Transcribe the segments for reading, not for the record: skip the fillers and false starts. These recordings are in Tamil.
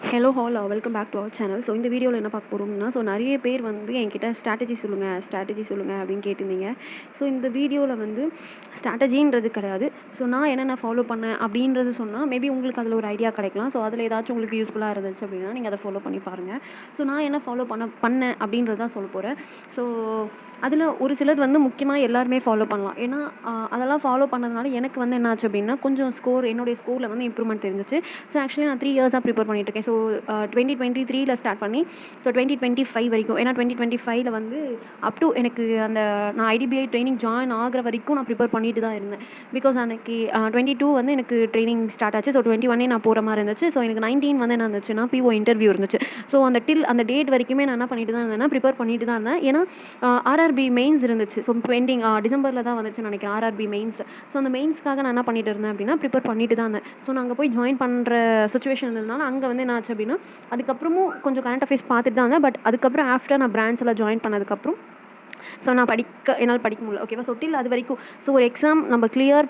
Hello all welcome back to our channel. So இந்த வீடியோவில் என்ன பார்க்க போகிறோம்னா, நிறைய பேர் வந்து என்கிட்ட ஸ்ட்ராட்டஜி சொல்லுங்கள் அப்படின்னு கேட்டிருந்தீங்க. ஸோ இந்த வீடியோவில் வந்து ஸ்ட்ராட்டஜின்றது கிடையாது. ஸோ நான் என்னென்ன ஃபாலோ பண்ணேன் அப்படின்றது சொன்னால் மேபி உங்களுக்கு அதில் ஒரு ஐடியா கிடைக்கலாம். ஸோ அதில் ஏதாச்சும் உங்களுக்கு யூஸ்ஃபுல்லாக இருந்துச்சு அப்படின்னா நீங்கள் அதை ஃபாலோ பண்ணி பாருங்கள். ஸோ நான் என்ன ஃபாலோ பண்ணேன் அப்படின்றது தான் சொல்ல போகிறேன். ஸோ அதில் ஒரு சிலது வந்து முக்கியமாக எல்லாருமே ஃபாலோ பண்ணலாம். ஏன்னா அதெல்லாம் ஃபாலோ பண்ணதுனால எனக்கு வந்து என்னாச்சு அப்படின்னா கொஞ்சம் என்னுடைய ஸ்கோரில் வந்து இம்ப்ரூவ்மெண்ட் தெரிஞ்சிச்சு. ஸோ ஆக்சுவலி நான் 3 இயர்ஸாக ப்ரிப்பேர் பண்ணிட்டுருக்கேன். ஸோ 2023 ஸ்டார்ட் பண்ணி ஸோ 2025 வரைக்கும். ஏன்னா 2025 வந்து அப் டு எனக்கு அந்த நான் ஐடிபிஐ ட்ரைனிங் ஜாயின் ஆகிற வரைக்கும் நான் ப்ரிப்பேர் பண்ணிட்டு தான் இருந்தேன். பிகாஸ் அன்றைக்கி 22 வந்து எனக்கு ட்ரைனிங் ஸ்டார்ட் ஆச்சு. ஸோ 21 நான் போகிற மாதிரி இருந்துச்சு. ஸோ எனக்கு 19 வந்து என்ன இருந்துச்சுன்னா பிஓ இன்டர்வியூ இருந்துச்சு. ஸோ அந்த டேட் வரைக்குமே நான் என்ன பண்ணிட்டு தான் இருந்தேன்னா ப்ரிப்பேர் பண்ணிட்டு தான் இருந்தேன். ஏன்னா ஆர்ஆர்பி மெயின்ஸ் இருந்துச்சு. ஸோ பெண்டிங் டிசம்பரில் தான் வந்துச்சு நினைக்கிறேன் ஆர்ஆர்பி மெயின்ஸ். ஸோ அந்த மெயின்ஸ்க்காக நான் என்ன பண்ணிட்டு இருந்தேன் அப்படின்னா ப்ரிப்பேர் பண்ணிட்டு தான் இருந்தேன். ஸோ நான் அங்கே போய் ஜாயின் பண்ணுற சுச்சுவேஷன் இருந்ததுனால அங்கே வந்து என்ன ஆச்சு அப்படின்னா அதுக்கப்புறமும் கொஞ்சம் கரண்ட் அஃபேர்ஸ் பார்த்துட்டு தான் இருந்தேன். பட் அதுக்கப்புறம் ஆஃப்டர் நான் பிரான்ச்சில் ஜாயின் பண்ணதுக்கப்புறம் ஸோ நான் என்னால் படிக்க முடியல. ஓகேவா. ஸோ டில் அது வரைக்கும் ஸோ ஒரு எக்ஸாம் நம்ம கிளியர்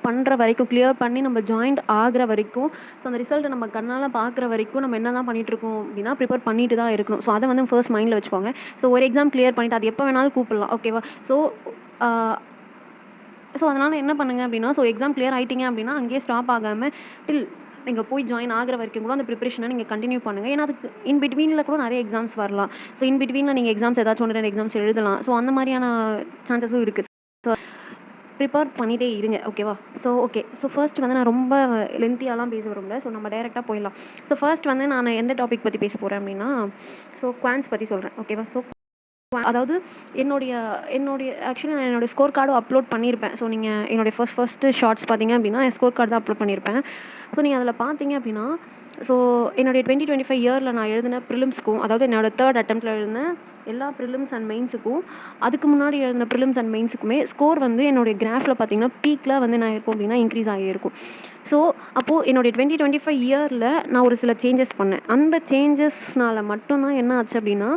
பண்ணி நம்ம ஜாயின்ட் ஆகிற வரைக்கும் ஸோ அந்த ரிசல்ட்டை நம்ம கண்ணால் பார்க்குற வரைக்கும் நம்ம என்ன தான் பண்ணிகிட்ருக்கோம் அப்படின்னா ப்ரிப்பேர் பண்ணிட்டு தான் இருக்கணும். ஸோ அதை வந்து ஃபர்ஸ்ட் மைண்டில் வச்சுக்கோங்க. ஸோ ஒரு எக்ஸாம் கிளியர் பண்ணிவிட்டு அது எப்போ வேணாலும் கூப்பிடலாம். ஓகேவா. ஸோ அதனால் என்ன பண்ணுங்கள் அப்படின்னா ஸோ எக்ஸாம் கிளியர் ஆகிட்டிங்க அப்படின்னா அங்கேயே ஸ்டாப் ஆகாமல் டில் நீங்கள் போய் ஜாயின் ஆகிற வரைக்கும் கூட அந்த ப்ரிப்பரேஷனை நீங்கள் கண்டினியூ பண்ணுங்கள். ஏன்னா அதுக்கு இன் பிட்வீனில் கூட நிறைய எக்ஸாம்ஸ் வரலாம். ஸோ இன் பிட்வீனில் நீங்கள் எக்ஸாம்ஸ் ஏதாச்சும் 1-2 எக்ஸாம்ஸ் எழுதலாம். ஸோ அந்த மாதிரியான சான்சஸும் இருக்குது. ஸோ ப்ரிப்பேர் பண்ணிகிட்டே இருங்க. ஓகேவா. ஸோ ஃபர்ஸ்ட் வந்து நான் ரொம்ப லென்த்தியாலாம் பேச விரும்பல. ஸோ நம்ம டைரெக்டாக போயிடலாம். ஸோ ஃபர்ஸ்ட் வந்து நான் எந்த டாபிக் பற்றி பேச போகிறேன் அப்படின்னா ஸோ குவான்ஸ் பற்றி சொல்கிறேன். ஓகேவா. ஸோ அதாவது என்னுடைய ஆக்சுவலி நான் என்னோடய ஸ்கோர் கார்டும் அப்லோட் பண்ணியிருப்பேன். ஸோ நீங்கள் என்னுடைய ஃபர்ஸ்ட்டு ஷார்ட்ஸ் பார்த்தீங்க அப்படின்னா என் ஸ்கோர் கார்டு தான் அப்லோட் பண்ணியிருப்பேன். ஸோ நீங்கள் அதில் பார்த்தீங்க அப்படின்னா ஸோ என்னுடைய 2025 இயரில் நான் எழுதின ப்ரிலிம்ஸ்க்கும் அதாவது என்னோடய 3rd அட்டெம்ப்ட்டில் எழுதின எல்லா ப்ரிலிம்ஸ் அண்ட் மெயின்ஸுக்கும் அதுக்கு முன்னாடி எழுதின ப்ரிலிம்ஸ் அண்ட் மெயின்ஸுக்குமே ஸ்கோர் வந்து என்னுடைய கிராஃபில் பார்த்தீங்கன்னா பீக்கில் வந்து நான் இருக்கும் அப்படின்னா இன்க்ரீஸ் ஆகியிருக்கும். ஸோ அப்போது என்னுடைய 2025 இயரில் நான் ஒரு சில சேஞ்சஸ் பண்ணேன். அந்த சேஞ்சஸ்னால் மட்டும்தான் என்ன ஆச்சு அப்படின்னா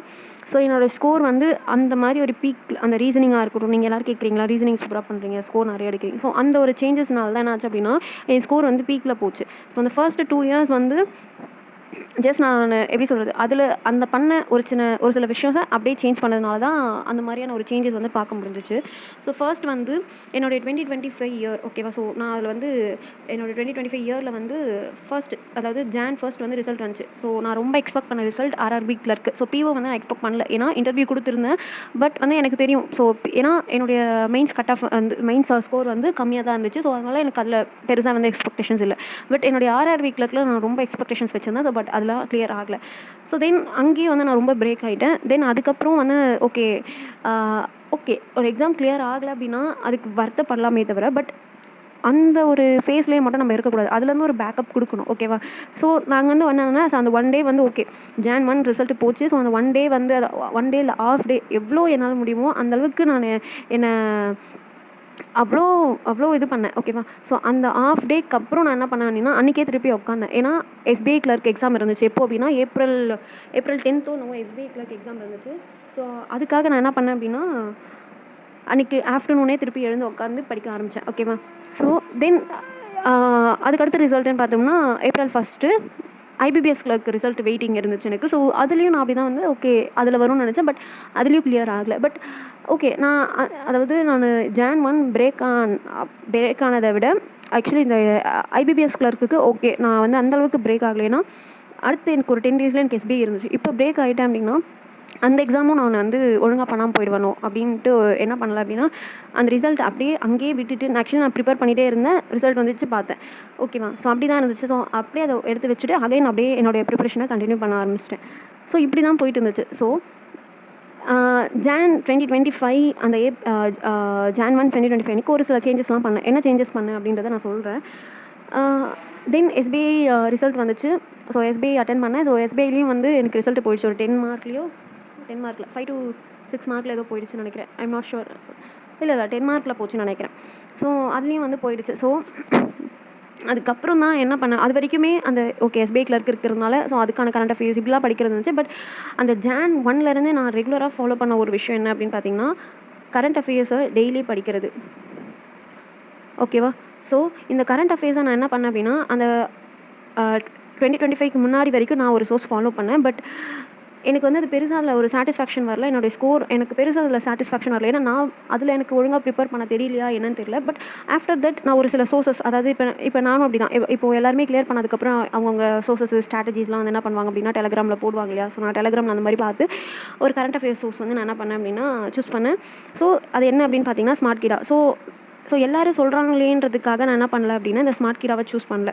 ஸோ என்னோடய ஸ்கோர் வந்து அந்த மாதிரி ஒரு பீக் அந்த ரீசனிங்காக இருக்கட்டும். நீங்கள் எல்லோரும் கேட்குறீங்களா ரீசனிங் சூப்பராக பண்ணுறீங்க ஸ்கோர் நிறைய எடுக்கிறீங்க. ஸோ அந்த ஒரு சேஞ்சஸ்னால தான் என்ன ஆச்சு அப்படின்னா என் ஸ்கோர் வந்து பீக்கில் போச்சு. ஸோ அந்த ஃபர்ஸ்ட்டு 2 இயர்ஸ் வந்து ஜஸ்ட் நான் எப்படி சொல்கிறது அதில் அந்த பண்ண ஒரு சில விஷயத்தை அப்படியே சேஞ்ச் பண்ணதுனால தான் அந்த மாதிரியான ஒரு சேஞ்சஸ் வந்து பார்க்க முடிஞ்சிச்சு. ஸோ ஃபர்ஸ்ட் வந்து என்னுடைய 2025 இயர். ஓகேவா. ஸோ நான் அதில் வந்து என்னோடய 2025 இயரில் வந்து அதாவது Jan 1 வந்து ரிசல்ட் வந்துச்சு. ஸோ நான் ரொம்ப எக்ஸ்பெக்ட் பண்ண result RRB clerk. So PO வந்து நான் எக்ஸ்பெக்ட் பண்ணல. ஏன்னா இன்டர்வியூ கொடுத்துருந்தேன். பட் வந்து எனக்கு தெரியும். ஸோ ஏன்னா என்னுடைய மெயின்ஸ் கட் ஆஃப் வந்து மெயின்ஸ் ஸ்கோர் வந்து கம்மியாக தான் இருந்துச்சு. ஸோ அதனால் எனக்கு அதில் பெருசாக வந்து எக்ஸ்பெக்டேஷன்ஸ் இல்லை. பட் என்னுடைய ஆர்ஆர்பி கிளர்க்கில் நான் ரொம்ப எக்ஸ்பெக்டேஷன்ஸ் வச்சுருந்தேன். ஸோ பட் அதெல்லாம் கிளியர் ஆகலை. ஸோ தென் அங்கேயே வந்து நான் ரொம்ப பிரேக் ஆகிட்டேன். தென் அதுக்கப்புறம் வந்து ஓகே ஒரு எக்ஸாம் கிளியர் ஆகலை அப்படின்னா அதுக்கு வருத்தப்படலாமே தவிர பட் அந்த ஒரு ஃபேஸ்லேயே மட்டும் நம்ம இருக்கக்கூடாது. அதுலேருந்து ஒரு பேக்கப் கொடுக்கணும். ஓகேவா. ஸோ நாங்கள் வந்து என்னென்னா அந்த 1 டே வந்து ஓகே Jan 1 ரிசல்ட் போச்சு. ஸோ அந்த 1 டே வந்து 1 டே இல்லை ஆஃப் டே எவ்வளோ என்னால் முடியுமோ அந்தளவுக்கு நான் என்னை அவ்வளோ இது பண்ணேன். ஓகேவா. ஸோ அந்த ஆஃப் டேக்கு அப்புறம் நான் என்ன பண்ணேன் அப்படின்னா அன்றைக்கே திருப்பி உட்காந்தேன். ஏன்னா எஸ்பிஐ கிளர்க் எக்ஸாம் இருந்துச்சு. எப்போ அப்படின்னா ஏப்ரல் 10th நம்ம எஸ்பிஐ கிளர்க் எக்ஸாம் இருந்துச்சு. ஸோ அதுக்காக நான் என்ன பண்ணேன் அப்படின்னா அன்றைக்கி ஆஃப்டர்நூனே திருப்பி எழுந்து உட்காந்து படிக்க ஆரம்பித்தேன். ஓகேவா. ஸோ தென் அதுக்கடுத்து ரிசல்ட்டுன்னு பார்த்தோம்னா April 1 IBPS clerk result waiting இருந்துச்சு எனக்கு. ஸோ அதுலேயும் நான் அப்படி தான் வந்து ஓகே அதில் வரும்னு நினச்சேன். பட் அதுலேயும் கிளியர் ஆகலை. பட் ஓகே நான் அதாவது நான் Jan 1 பிரேக் ஆனதை விட ஆக்சுவலி இந்த ஐபிபிஎஸ் கிளர்க்குக்கு ஓகே நான் வந்து அந்தளவுக்கு பிரேக் ஆகலைன்னா அடுத்து எனக்கு ஒரு 10 டேஸில் எனக்கு எஸ்பிஐ இருந்துச்சு. இப்போ பிரேக் ஆகிட்டேன் அப்படின்னா அந்த எக்ஸாமும் நான் வந்து ஒழுங்காக பண்ணாமல் போயிடுவேனோ அப்படின்ட்டு என்ன பண்ணலை அப்படின்னா அந்த ரிசல்ட் அப்படியே அங்கேயே விட்டுட்டு ஆக்சுவலி நான் ப்ரிப்பேர் பண்ணிகிட்டே இருந்தேன். ரிசல்ட் வந்துச்சு பார்த்தேன். ஓகேவா. ஸோ அப்படி தான் இருந்துச்சு. ஸோ அப்படியே அதை எடுத்து வச்சுட்டு அகைன் அப்படியே என்னுடைய ப்ரிப்பரேஷனை கண்டினியூ பண்ண ஆரம்பிச்சிட்டேன். ஸோ இப்படி தான் போயிட்டு இருந்துச்சு. ஸோ Jan 2025 அந்த Jan 1 2025 எனக்கு ஒரு சில சேஞ்சஸ்லாம் பண்ணேன். என்ன சேஞ்சஸ் பண்ணேன் அப்படின்றத நான் சொல்கிறேன். தென் எஸ்பிஐ ரிசல்ட் வந்துச்சு. ஸோ எஸ்பிஐ அட்டென்ட் பண்ணேன். ஸோ எஸ்பிஐலையும் வந்து எனக்கு ரிசல்ட் போயிடுச்சு. ஒரு 10 மார்க்கில் 5 to 6 மார்க்கில் ஏதோ போயிடுச்சுன்னு நினைக்கிறேன். I'm not sure. இல்லை 10 மார்க்கில் போச்சுன்னு நினைக்கிறேன். ஸோ அதுலேயும் வந்து போயிடுச்சு. ஸோ அதுக்கப்புறம் தான் என்ன பண்ணேன் அது வரைக்குமே அந்த ஓகே எஸ்பிஐ கிளர்க் இருக்கிறதுனால ஸோ அதுக்கான கரண்ட் அஃபேர்ஸ் இப்படிலாம் படிக்கிறது இருந்துச்சு. பட் அந்த Jan 1 நான் ரெகுலராக ஃபாலோ பண்ண ஒரு விஷயம் என்ன அப்படின்னு பார்த்தீங்கன்னா கரண்ட் அஃபேர்ஸை டெய்லி படிக்கிறது. ஓகேவா. ஸோ இந்த கரண்ட் அஃபேர்ஸை நான் என்ன பண்ணேன் அப்படின்னா அந்த 2025க்கு முன்னாடி வரைக்கும் நான் ஒரு சோர்ஸ் ஃபாலோ பண்ணேன். பட் எனக்கு வந்து அது பெருசாக அதில் ஒரு சாட்டிஸ்ஃபேக்ஷன் வரல. என்னுடைய ஸ்கோர் எனக்கு பெருசாக அதில் சாட்டிஸ்ஃபேக்ஷன் வரல. ஏன்னா நான் அதில் எனக்கு ஒழுங்காக ப்ரிப்பேர் பண்ண தெரியலையா என்னன்னு தெரியல. பட் ஆஃப்டர் தட் நான் ஒரு சில சோர்சஸ், அதாவது இப்போ நானும் அப்படி தான். இப்போ எல்லாருமே கிளியர் பண்ணதுக்கப்புறம் அவங்கவுங்க சோர்சஸ் ஸ்ட்ராட்டஜிஸ்லாம் வந்து என்ன பண்ணுவாங்க அப்படின்னா டெலகிராமில் போடுவாங்க இல்லையா. ஸோ நான் டெலகிராமில் அந்த மாதிரி பார்த்து ஒரு கரண்ட் அஃபேர்ஸ் சோர்ஸ் வந்து நான் என்ன பண்ணேன் அப்படின்னா சூஸ் பண்ணேன். ஸோ அது என்ன அப்படின்னு பார்த்தீங்கன்னா ஸ்மார்ட் கிடா. ஸோ எல்லோரும் சொல்கிறாங்களேன்றதுக்காக நான் என்ன பண்ணல அப்படின்னா இந்த ஸ்மார்ட் கிடாவை சூஸ் பண்ணல.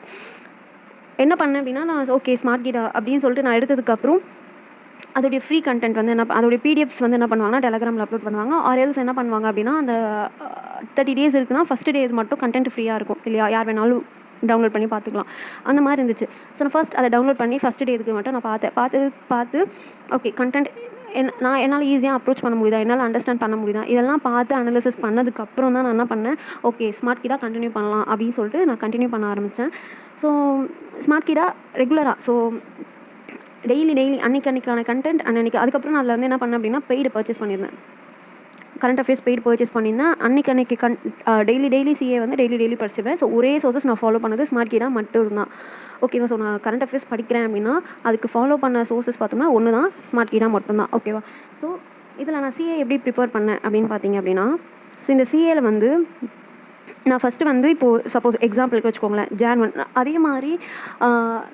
என்ன பண்ணேன் அப்படின்னா நான் ஓகே ஸ்மார்ட் கிடா அப்படின்னு சொல்லிட்டு நான் எடுத்ததுக்கப்புறம் அதோடைய ஃப்ரீ கண்டென்ட் வந்து அதோடைய பிடிஎஃப்ஸ் வந்து என்ன பண்ணுவாங்கன்னா டெலகிராமில் அப்லோட் பண்ணுவாங்க. ஆர்எல்ஸ் என்ன பண்ணுவாங்க அப்படின்னா அந்த 30 days இருக்குன்னா ஃபஸ்ட்டு டேஸ் மட்டும் கண்டென்ட் ஃப்ரீயாக இருக்கும் இல்லையா, யார் வேணாலும் டவுன்லோட் பண்ணி பார்த்துக்கலாம். அந்த மாதிரி இருந்துச்சு. ஸோ நான் ஃபஸ்ட் அதை டவுன்லோட் பண்ணி ஃபஸ்ட்டு டேக்கு மட்டும் நான் பார்த்து ஓகே கண்டென்ட் என்னால் ஈஸியாக அப்ரோச் பண்ண முடியுதா, என்னால் அண்டர்ஸ்டாண்ட் பண்ண முடியுதா, இதெல்லாம் பார்த்து அனலிசிஸ் பண்ணதுக்கப்புறம் தான் நான் என்ன பண்ணேன், ஓகே ஸ்மார்ட் கிடா கண்டினியூ பண்ணலாம் அப்படின்னு சொல்லிட்டு நான் கண்டினியூ பண்ண ஆரம்பித்தேன். ஸோ ஸ்மார்ட் கிடா ரெகுலராக டெய்லி அன்றைக்கான கண்டென்ட் அன்றைக்கி. அதுக்கப்புறம் நான் அதில் வந்து என்ன பண்ணேன் அப்படின்னா பெய்டு பர்ச்சேஸ் பண்ணியிருந்தேன். கரண்ட் அஃபேர்ஸ் பெய்டு பர்ச்சேஸ் பண்ணியிருந்தேன். அன்றைக்கி டெய்லி சிஏ வந்து டெய்லி படிச்சுப்பேன். ஸோ ஒரே சோர்ஸஸ் நான் ஃபாலோ பண்ணது ஸ்மார்ட் கிடா மட்டும் தான். ஓகேவா. ஸோ நான் கரண்ட் அஃபேர்ஸ் படிக்கிறேன் அப்படின்னா அதுக்கு ஃபாலோ பண்ண சோர்ஸஸ் பார்த்தோம்னா ஒன்று தான், ஸ்மார்ட் கிடா மட்டும்தான். ஓகேவா. ஸோ இதில் நான் சிஏ எப்படி ப்ரிப்பேர் பண்ணேன் அப்படின்னு பார்த்தீங்க அப்படின்னா, ஸோ இந்த சிஏவில் வந்து நான் ஃபஸ்ட்டு வந்து இப்போது சப்போஸ் எக்ஸாம்பிளுக்கு வச்சுக்கோங்களேன் Jan 1 அதே மாதிரி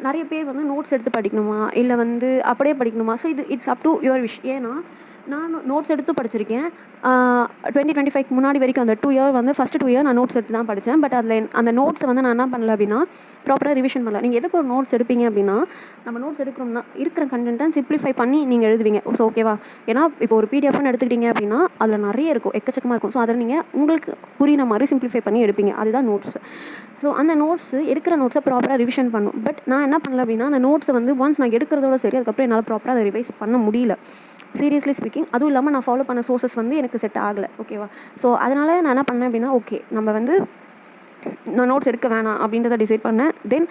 நிறைய பேர் வந்து நோட்ஸ் எடுத்து படிக்கணுமா இல்லை வந்து அப்படியே படிக்கணுமா. So it's up to your wish. ஏன்னா நான் நோட்ஸ் எடுத்து படிச்சிருக்கேன். 2025க்கு முன்னாடி வரைக்கும் அந்த 2 year வந்து ஃபஸ்ட்டு 2 year நான் நோட்ஸ் எடுத்து தான் படித்தேன். பட் அதில் அந்த நோட்ஸை வந்து நான் என்ன பண்ணல அப்படின்னா ப்ராப்பராக ரிவிஷன் பண்ணல. நீங்கள் எதுக்கு ஒரு நோட்ஸ் எடுப்பீங்க அப்படின்னா நம்ம நோட்ஸ் எடுக்கிறோம்னா இருக்கிற கண்டென்ட்டை சிம்பிளிஃபை பண்ணி நீங்கள் எழுதுவீங்க. ஸோ ஓகேவா. ஏன்னா இப்போ ஒரு பிடிஎஃப்னு எடுத்துக்கிட்டீங்க அப்படின்னா அதில் நிறைய இருக்கும், எக்கச்சக்கமாக இருக்கும். ஸோ அதில் நீங்கள் உங்களுக்கு புரியுற மாதிரி சிம்பிளிஃபை பண்ணி எடுப்பீங்க. அதுதான் நோட்ஸ். ஸோ அந்த எடுக்கிற நோட்ஸை ப்ராப்பராக ரிவிஷன் பண்ணும். பட் நான் என்ன பண்ணல அப்படின்னா அந்த நோட்ஸை வந்து ஒன்ஸ் நான் எடுக்கிறதோட சரி அதுக்கப்புறம் என்னால் ப்ராப்பராக அதை ரிவைஸ் பண்ண முடியல, சீரியஸ்லி ஸ்பீக்கிங். அதுவும் இல்லாமல் நான் ஃபாலோ பண்ண சோர்ஸஸ் வந்து எனக்கு செட் ஆகலை. ஓகேவா. ஸோ அதனால் நான் என்ன பண்ணேன் அப்படின்னா ஓகே நம்ம வந்து நான் நோட்ஸ் எடுக்க வேணாம் அப்படின்றத டிசைட் பண்ணேன். தென்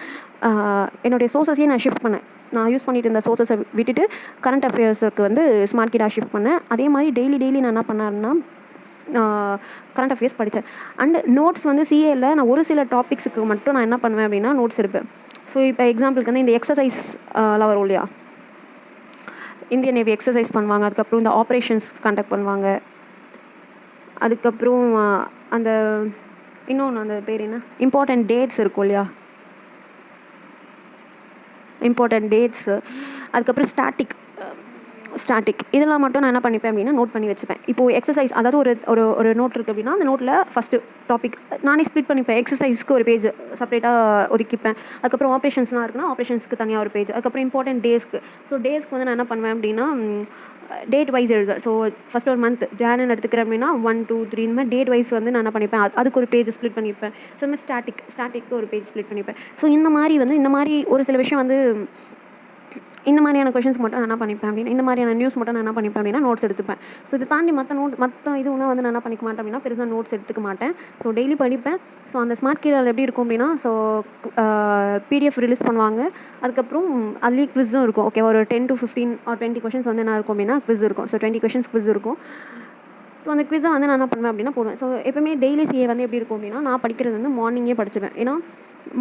என்னுடைய சோர்ஸஸையும் நான் ஷிஃப்ட் பண்ணேன். நான் யூஸ் பண்ணிட்டு இருந்த சோர்ஸஸை விட்டுட்டு கரண்ட் அஃபேர்ஸுக்கு வந்து ஸ்மார்ட் கிடா ஷிஃப்ட் பண்ணேன். அதே மாதிரி டெய்லி நான் என்ன பண்ணேன்னா கரண்ட் அஃபேர்ஸ் படித்தேன். அண்ட் நோட்ஸ் வந்து சிஏயில் நான் ஒரு சில டாபிக்ஸுக்கு மட்டும் நான் என்ன பண்ணுவேன் அப்படின்னா நோட்ஸ் எடுப்பேன். ஸோ இப்போ எக்ஸாம்பிளுக்கு வந்து இந்த எக்ஸசைஸ்லாம் வரும் இல்லையா, இந்தியன் நேவி எக்ஸசைஸ் பண்ணுவாங்க. அதுக்கப்புறம் இந்த ஆப்ரேஷன்ஸ் கண்டக்ட் பண்ணுவாங்க. அதுக்கப்புறம் அந்த இன்னொன்று அந்த பேர் என்ன இம்பார்ட்டண்ட் டேட்ஸ் இருக்கும் இல்லையா, இம்பார்ட்டண்ட் டேட்ஸு. அதுக்கப்புறம் ஸ்டாட்டிக் இதெல்லாம் மட்டும் நான் என்ன பண்ணிப்பேன் அப்படின்னா நோட் பண்ணி வச்சுப்பேன். இப்போது எக்ஸசைஸ் அதாவது ஒரு நோட் இருக்குது அப்படின்னா அந்த நோட்டில் ஃபஸ்ட்டு டாபிக் நானே ஸ்ப்ளிட் பண்ணிப்பேன். எக்ஸசைஸ்க்கு ஒரு பேஜ் செப்பரேட்டாக ஒதுக்கிப்பேன். அதுக்கப்புறம் ஆப்ரேஷன்ஸ்லாம் இருக்குன்னா ஆப்ரேஷன்ஸ்க்கு தனியாக ஒரு பேஜ். அதுக்கப்புறம் இம்பார்ட்டன்ட் டேஸ்க்கு. ஸோ டேஸ்க்கு வந்து நான் என்ன பண்ணுவேன் அப்படின்னா டேட் வைஸ் எழுதுவேன். ஸோ ஃபஸ்ட் ஒரு மந்த் ஜான்னு எடுத்துக்கிறேன் அப்படின்னா 1 2 3 இந்த மாதிரி டேட் வைஸ் வந்து நான் என்ன பண்ணிப்பேன் அதுக்கு ஒரு பேஜ் ஸ்ப்ளிட் பண்ணிப்பேன். ஸோ இந்த மாதிரி ஸ்டாட்டிக்கு ஒரு பேஜ் ஸ்ப்ளிட் பண்ணிப்பேன். ஸோ இந்த மாதிரி ஒரு சில விஷயம் வந்து இந்த மாதிரியான கொஷின்ஸ் மட்டும் நான் என்ன பண்ணிப்பேன் அப்படின்னா இந்த மாதிரியான நியூஸ் மட்டும் நான் என்ன பண்ணிப்பேன் அப்படின்னா நோட்ஸ் எடுத்துப்பேன். ஸோ இது தாண்டி மற்ற இதுவும் வந்து நான் என்ன பண்ணிக்க மாட்டேன் அப்படின்னா பெருசாக நோட்ஸ் எடுத்துக்க மாட்டேன். ஸோ டெய்லி படிப்பேன். ஸோ அந்த ஸ்மார்ட் கிடாவில் எப்படி இருக்கும் அப்படின்னா ஸோ பிடிஎஃப் ரிலீஸ் பண்ணுவாங்க. அதுக்கப்புறம் அதுலேயே குவிஸும் இருக்கும். ஓகே ஒரு 10 to 15 or 20 கொஷின்ஸ் வந்து என்ன இருக்கும் அப்படின்னா குவிஸ் இருக்கும். ஸோ 20 questions குவிஸ் இருக்கும். ஸோ அந்த குவிஸை வந்து நான் என்ன பண்ணுவேன் அப்படின்னா போடுவேன். ஸோ எப்போவுமே டெய்லி சிஏ வந்து எப்படி இருக்கும் அப்படின்னா நான் படிக்கிறது வந்து மார்னிங்கே படிச்சுவேன். ஏன்னா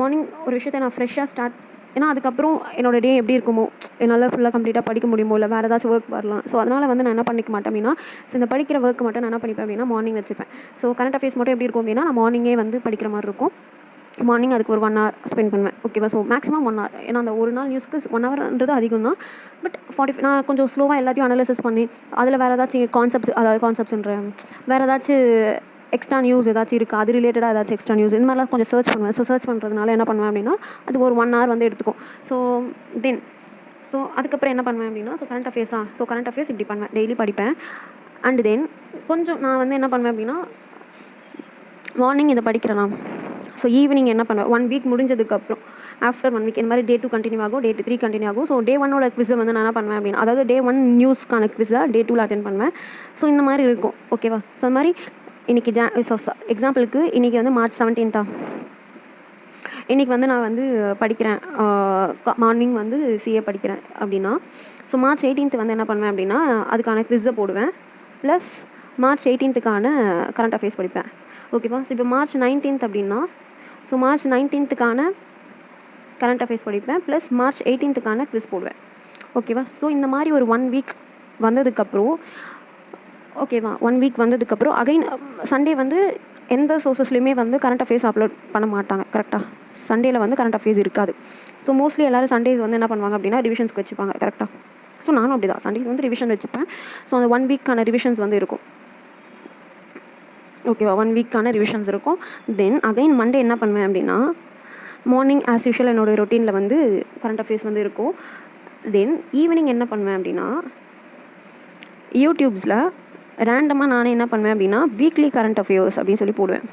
மார்னிங் ஒரு விஷயத்தை நான் ஃப்ரெஷ்ஷாக ஸ்டார்ட், ஏன்னா அதுக்கப்புறம் என்னோடய டே எப்படி இருக்குமோ என்னால் ஃபுல்லாக கம்ப்ளீட்டாக படிக்க முடியுமோ இல்லை வேறு ஏதாச்சும் ஒர்க் வரலாம். ஸோ அதனால் வந்து நான் என்ன பண்ணிக்க மாட்டேன் அப்படின்னா ஸோ இந்த படிக்கிற ஒர்க் மட்டும் நான் என்ன பண்ணிப்பேன் அப்படின்னா மார்னிங் வச்சுப்பேன். ஸோ கரண்ட் அஃபேர்ஸ் மட்டும் எப்படி இருக்கும் அப்படின்னா நான் மார்னிங்கே வந்து படிக்கிற மாதிரி இருக்கும். மார்னிங் அதுக்கு ஒரு 1 hour ஸ்பெண்ட் பண்ணுவேன். ஓகேவா. So maximum 1 hour. ஏன்னா அந்த ஒரு நாள் நியூஸ்க்கு 1 hourன்றது அதிகம் தான். பட் 45 நான் கொஞ்சம் ஸ்லோவாக எல்லாத்தையும் அனலைசிஸ் பண்ணி அதில் வேறு ஏதாச்சும் கான்செப்ட்ஸ்ன்ற வேறு ஏதாச்சும் எக்ஸ்ட்ரா நியூஸ் ஏதாச்சும் இருக்குது அது ரிலேட்டடாக ஏதாச்சும் எக்ஸ்ட்ரா நியூஸ் இந்த மாதிரிலாம் கொஞ்சம் சர்ச் பண்ணுவேன். ஸோ சர்ச் பண்ணுறதுனால என்ன பண்ணுவேன் அப்படின்னா அது ஒரு 1 hour வந்து எடுத்துக்கும். ஸோ அதுக்கப்புறம் என்ன பண்ணுவேன் அப்படின்னா கரண்ட் அஃபேர்ஸ் இப்படி பண்ணுவேன். டெய்லி படிப்பேன். அண்ட் தென் கொஞ்சம் நான் வந்து என்ன பண்ணுவேன் அப்படின்னா மார்னிங் இதை படிக்கிறேன்னா ஸோ ஈவினிங் என்ன பண்ணுவேன் 1 week முடிஞ்சதுக்கப்புறம் ஆஃப்டர் 1 week இந்த மாதிரி Day 2 கண்டினியூ ஆகும், Day 3 கண்டினியூ ஆகும். ஸோ Day 1 குவிஸை வந்து நான் என்ன பண்ணுவேன் அப்படின்னா அதாவது Day 1 நியூஸ்க்கான குவிஸை Day 2 அட்டென்ட் பண்ணுவேன். ஸோ இந்த மாதிரி இருக்கும். ஓகேவா. ஸோ அந்த மாதிரி இன்றைக்கி எக்ஸாம்பிளுக்கு இன்றைக்கி வந்து March 17th இன்றைக்கி வந்து நான் வந்து படிக்கிறேன் மார்னிங் வந்து சிஏ படிக்கிறேன் அப்படின்னா ஸோ March 18th வந்து என்ன பண்ணுவேன் அப்படின்னா அதுக்கான குவிஸை போடுவேன். Plus March 18th current affairs படிப்பேன். ஓகேவா. ஸோ இப்போ March 19th அப்படின்னா so March 19th current affairs படிப்பேன், ப்ளஸ் மார்ச் 18க்கான குவிஸ் போடுவேன். ஓகேவா? ஸோ இந்த மாதிரி ஒரு 1 வீக் வந்ததுக்கப்புறம் ஓகேவா, 1 வீக் வந்ததுக்கப்புறம் அகைன் சண்டே வந்து எந்த சோர்ஸஸ்லையுமே வந்து கரண்ட் அஃபேர்ஸ் அப்லோட் பண்ண மாட்டாங்க. கரெக்டாக சண்டேல வந்து கரண்ட் அஃபேர்ஸ் இருக்காது. ஸோ மோஸ்ட்லி எல்லோரும் சண்டேஸ் வந்து என்ன பண்ணுவாங்க அப்படின்னா ரிவிஷன்ஸ்க்கு வச்சுப்பாங்க. கரெக்டாக. ஸோ நானும் அப்படி தான் சண்டேஸ் வந்து ரிவிஷன் வச்சுப்பேன். ஸோ அந்த 1 வீக்கான ரிவிஷன்ஸ் வந்து இருக்கும். ஓகேவா, 1 வீக்கான ரிவிஷன்ஸ் இருக்கும். தென் அகைன் மண்டே என்ன பண்ணுவேன் அப்படின்னா மார்னிங் ஆஸ் யூஷுவல் என்னோடய ரொட்டீனில் வந்து கரண்ட் அஃபேர்ஸ் வந்து இருக்கும். தென் ஈவினிங் என்ன பண்ணுவேன் அப்படின்னா யூடியூப்ஸில் ரேண்டமாக நானே என்ன பண்ணுவேன் அப்படின்னா வீக்லி கரண்ட் அஃபேர்ஸ் அப்படின்னு சொல்லி போடுவேன்.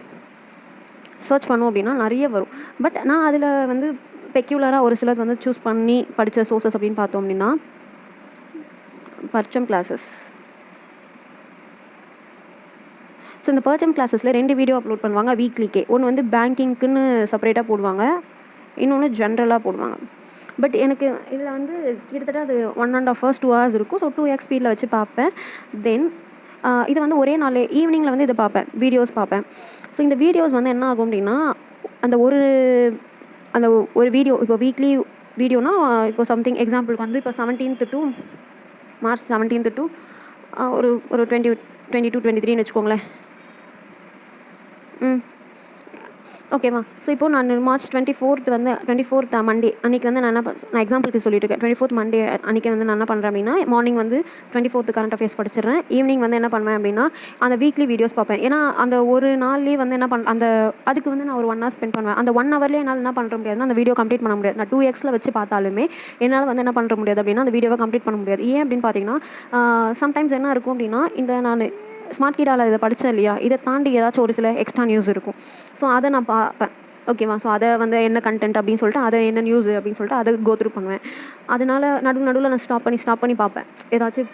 சர்ச் பண்ணுவோம் அப்படின்னா நிறைய வரும். பட் நான் அதில் வந்து பெக்யூலராக ஒரு சிலது வந்து சூஸ் பண்ணி படித்த சோர்ஸஸ் அப்படின்னு பார்த்தோம் அப்படின்னா பர்ச்சம் கிளாஸஸ். ஸோ இந்த பர்ச்சம் கிளாஸஸில் 2 வீடியோ அப்லோட் பண்ணுவாங்க வீக்லிக்கே. ஒன்று வந்து பேங்கிங்க்குன்னு செப்பரேட்டாக போடுவாங்க, இன்னொன்று ஜென்ரலாக போடுவாங்க. பட் எனக்கு இதில் வந்து கிட்டத்தட்ட அது 1.5 hours 2 hours இருக்கும். ஸோ 2x ஸ்பீடில் வச்சு பார்ப்பேன். தென் இதை வந்து ஒரே நாள் ஈவினிங்கில் வந்து இதை பார்ப்பேன், வீடியோஸ் பார்ப்பேன். ஸோ இந்த வீடியோஸ் வந்து என்ன ஆகும் அப்படின்னா அந்த ஒரு வீடியோ இப்போ வீக்லி வீடியோனா இப்போ சம்திங் எக்ஸாம்பிளுக்கு வந்து இப்போ 17th to March 17th to ஒரு 22 23ன்னு வச்சுக்கோங்களேன். ஓகேவா. ஸோ இப்போது நான் மார்ச் 24th மண்டே அன்றைக்கி வந்து நான் எக்ஸாம்பிளுக்கு சொல்லிட்டுருக்கேன். 24th மண்டே அன்றைக்கி வந்து நான் என்ன பண்ணுறேன் அப்படின்னா மார்னிங் வந்து 24th கரண்ட் அஃபேர்ஸ் படிச்சிடுறேன். ஈவினிங் வந்து என்ன பண்ணுவேன் அப்படின்னா அந்த வீக்லி வீடியோஸ் பார்ப்பேன். ஏன்னா அந்த ஒரு நாள்லேயே வந்து அதுக்கு வந்து நான் ஒரு 1 hour ஸ்பெண்ட் பண்ணுவேன். அந்த 1 hourலேயே என்னால் என்ன பண்ண முடியாதுன்னா அந்த வீடியோ கம்ப்ளீட் பண்ண முடியாது. நான் 2xல வச்சு பார்த்தாலுமே என்னால் வந்து என்ன பண்ண முடியாது அப்படின்னா அந்த வீடியோவை கம்ப்ளீட் பண்ண முடியாது. ஏன் அப்படின்னு பார்த்தீங்கன்னா சம்டைம்ஸ் என்ன இருக்கும் அப்படின்னா இந்த நான் ஸ்மார்ட் கீடாவில் இதை படித்தேன் இல்லையா, இதை தாண்டி ஏதாச்சும் ஒரு சில எக்ஸ்ட்ரா நியூஸ் இருக்கும். ஸோ அதை நான் பார்ப்பேன். ஓகேவா. ஸோ அதை வந்து என்ன கண்டென்ட் அப்படின்னு சொல்லிட்டு அதை என்ன நியூஸ் அப்படின்னு சொல்லிட்டு அதை கோ த்ரூ பண்ணுவேன். அதனால் நடுவில் நான் ஸ்டாப் பண்ணி பார்ப்பேன். ஏதாச்சும்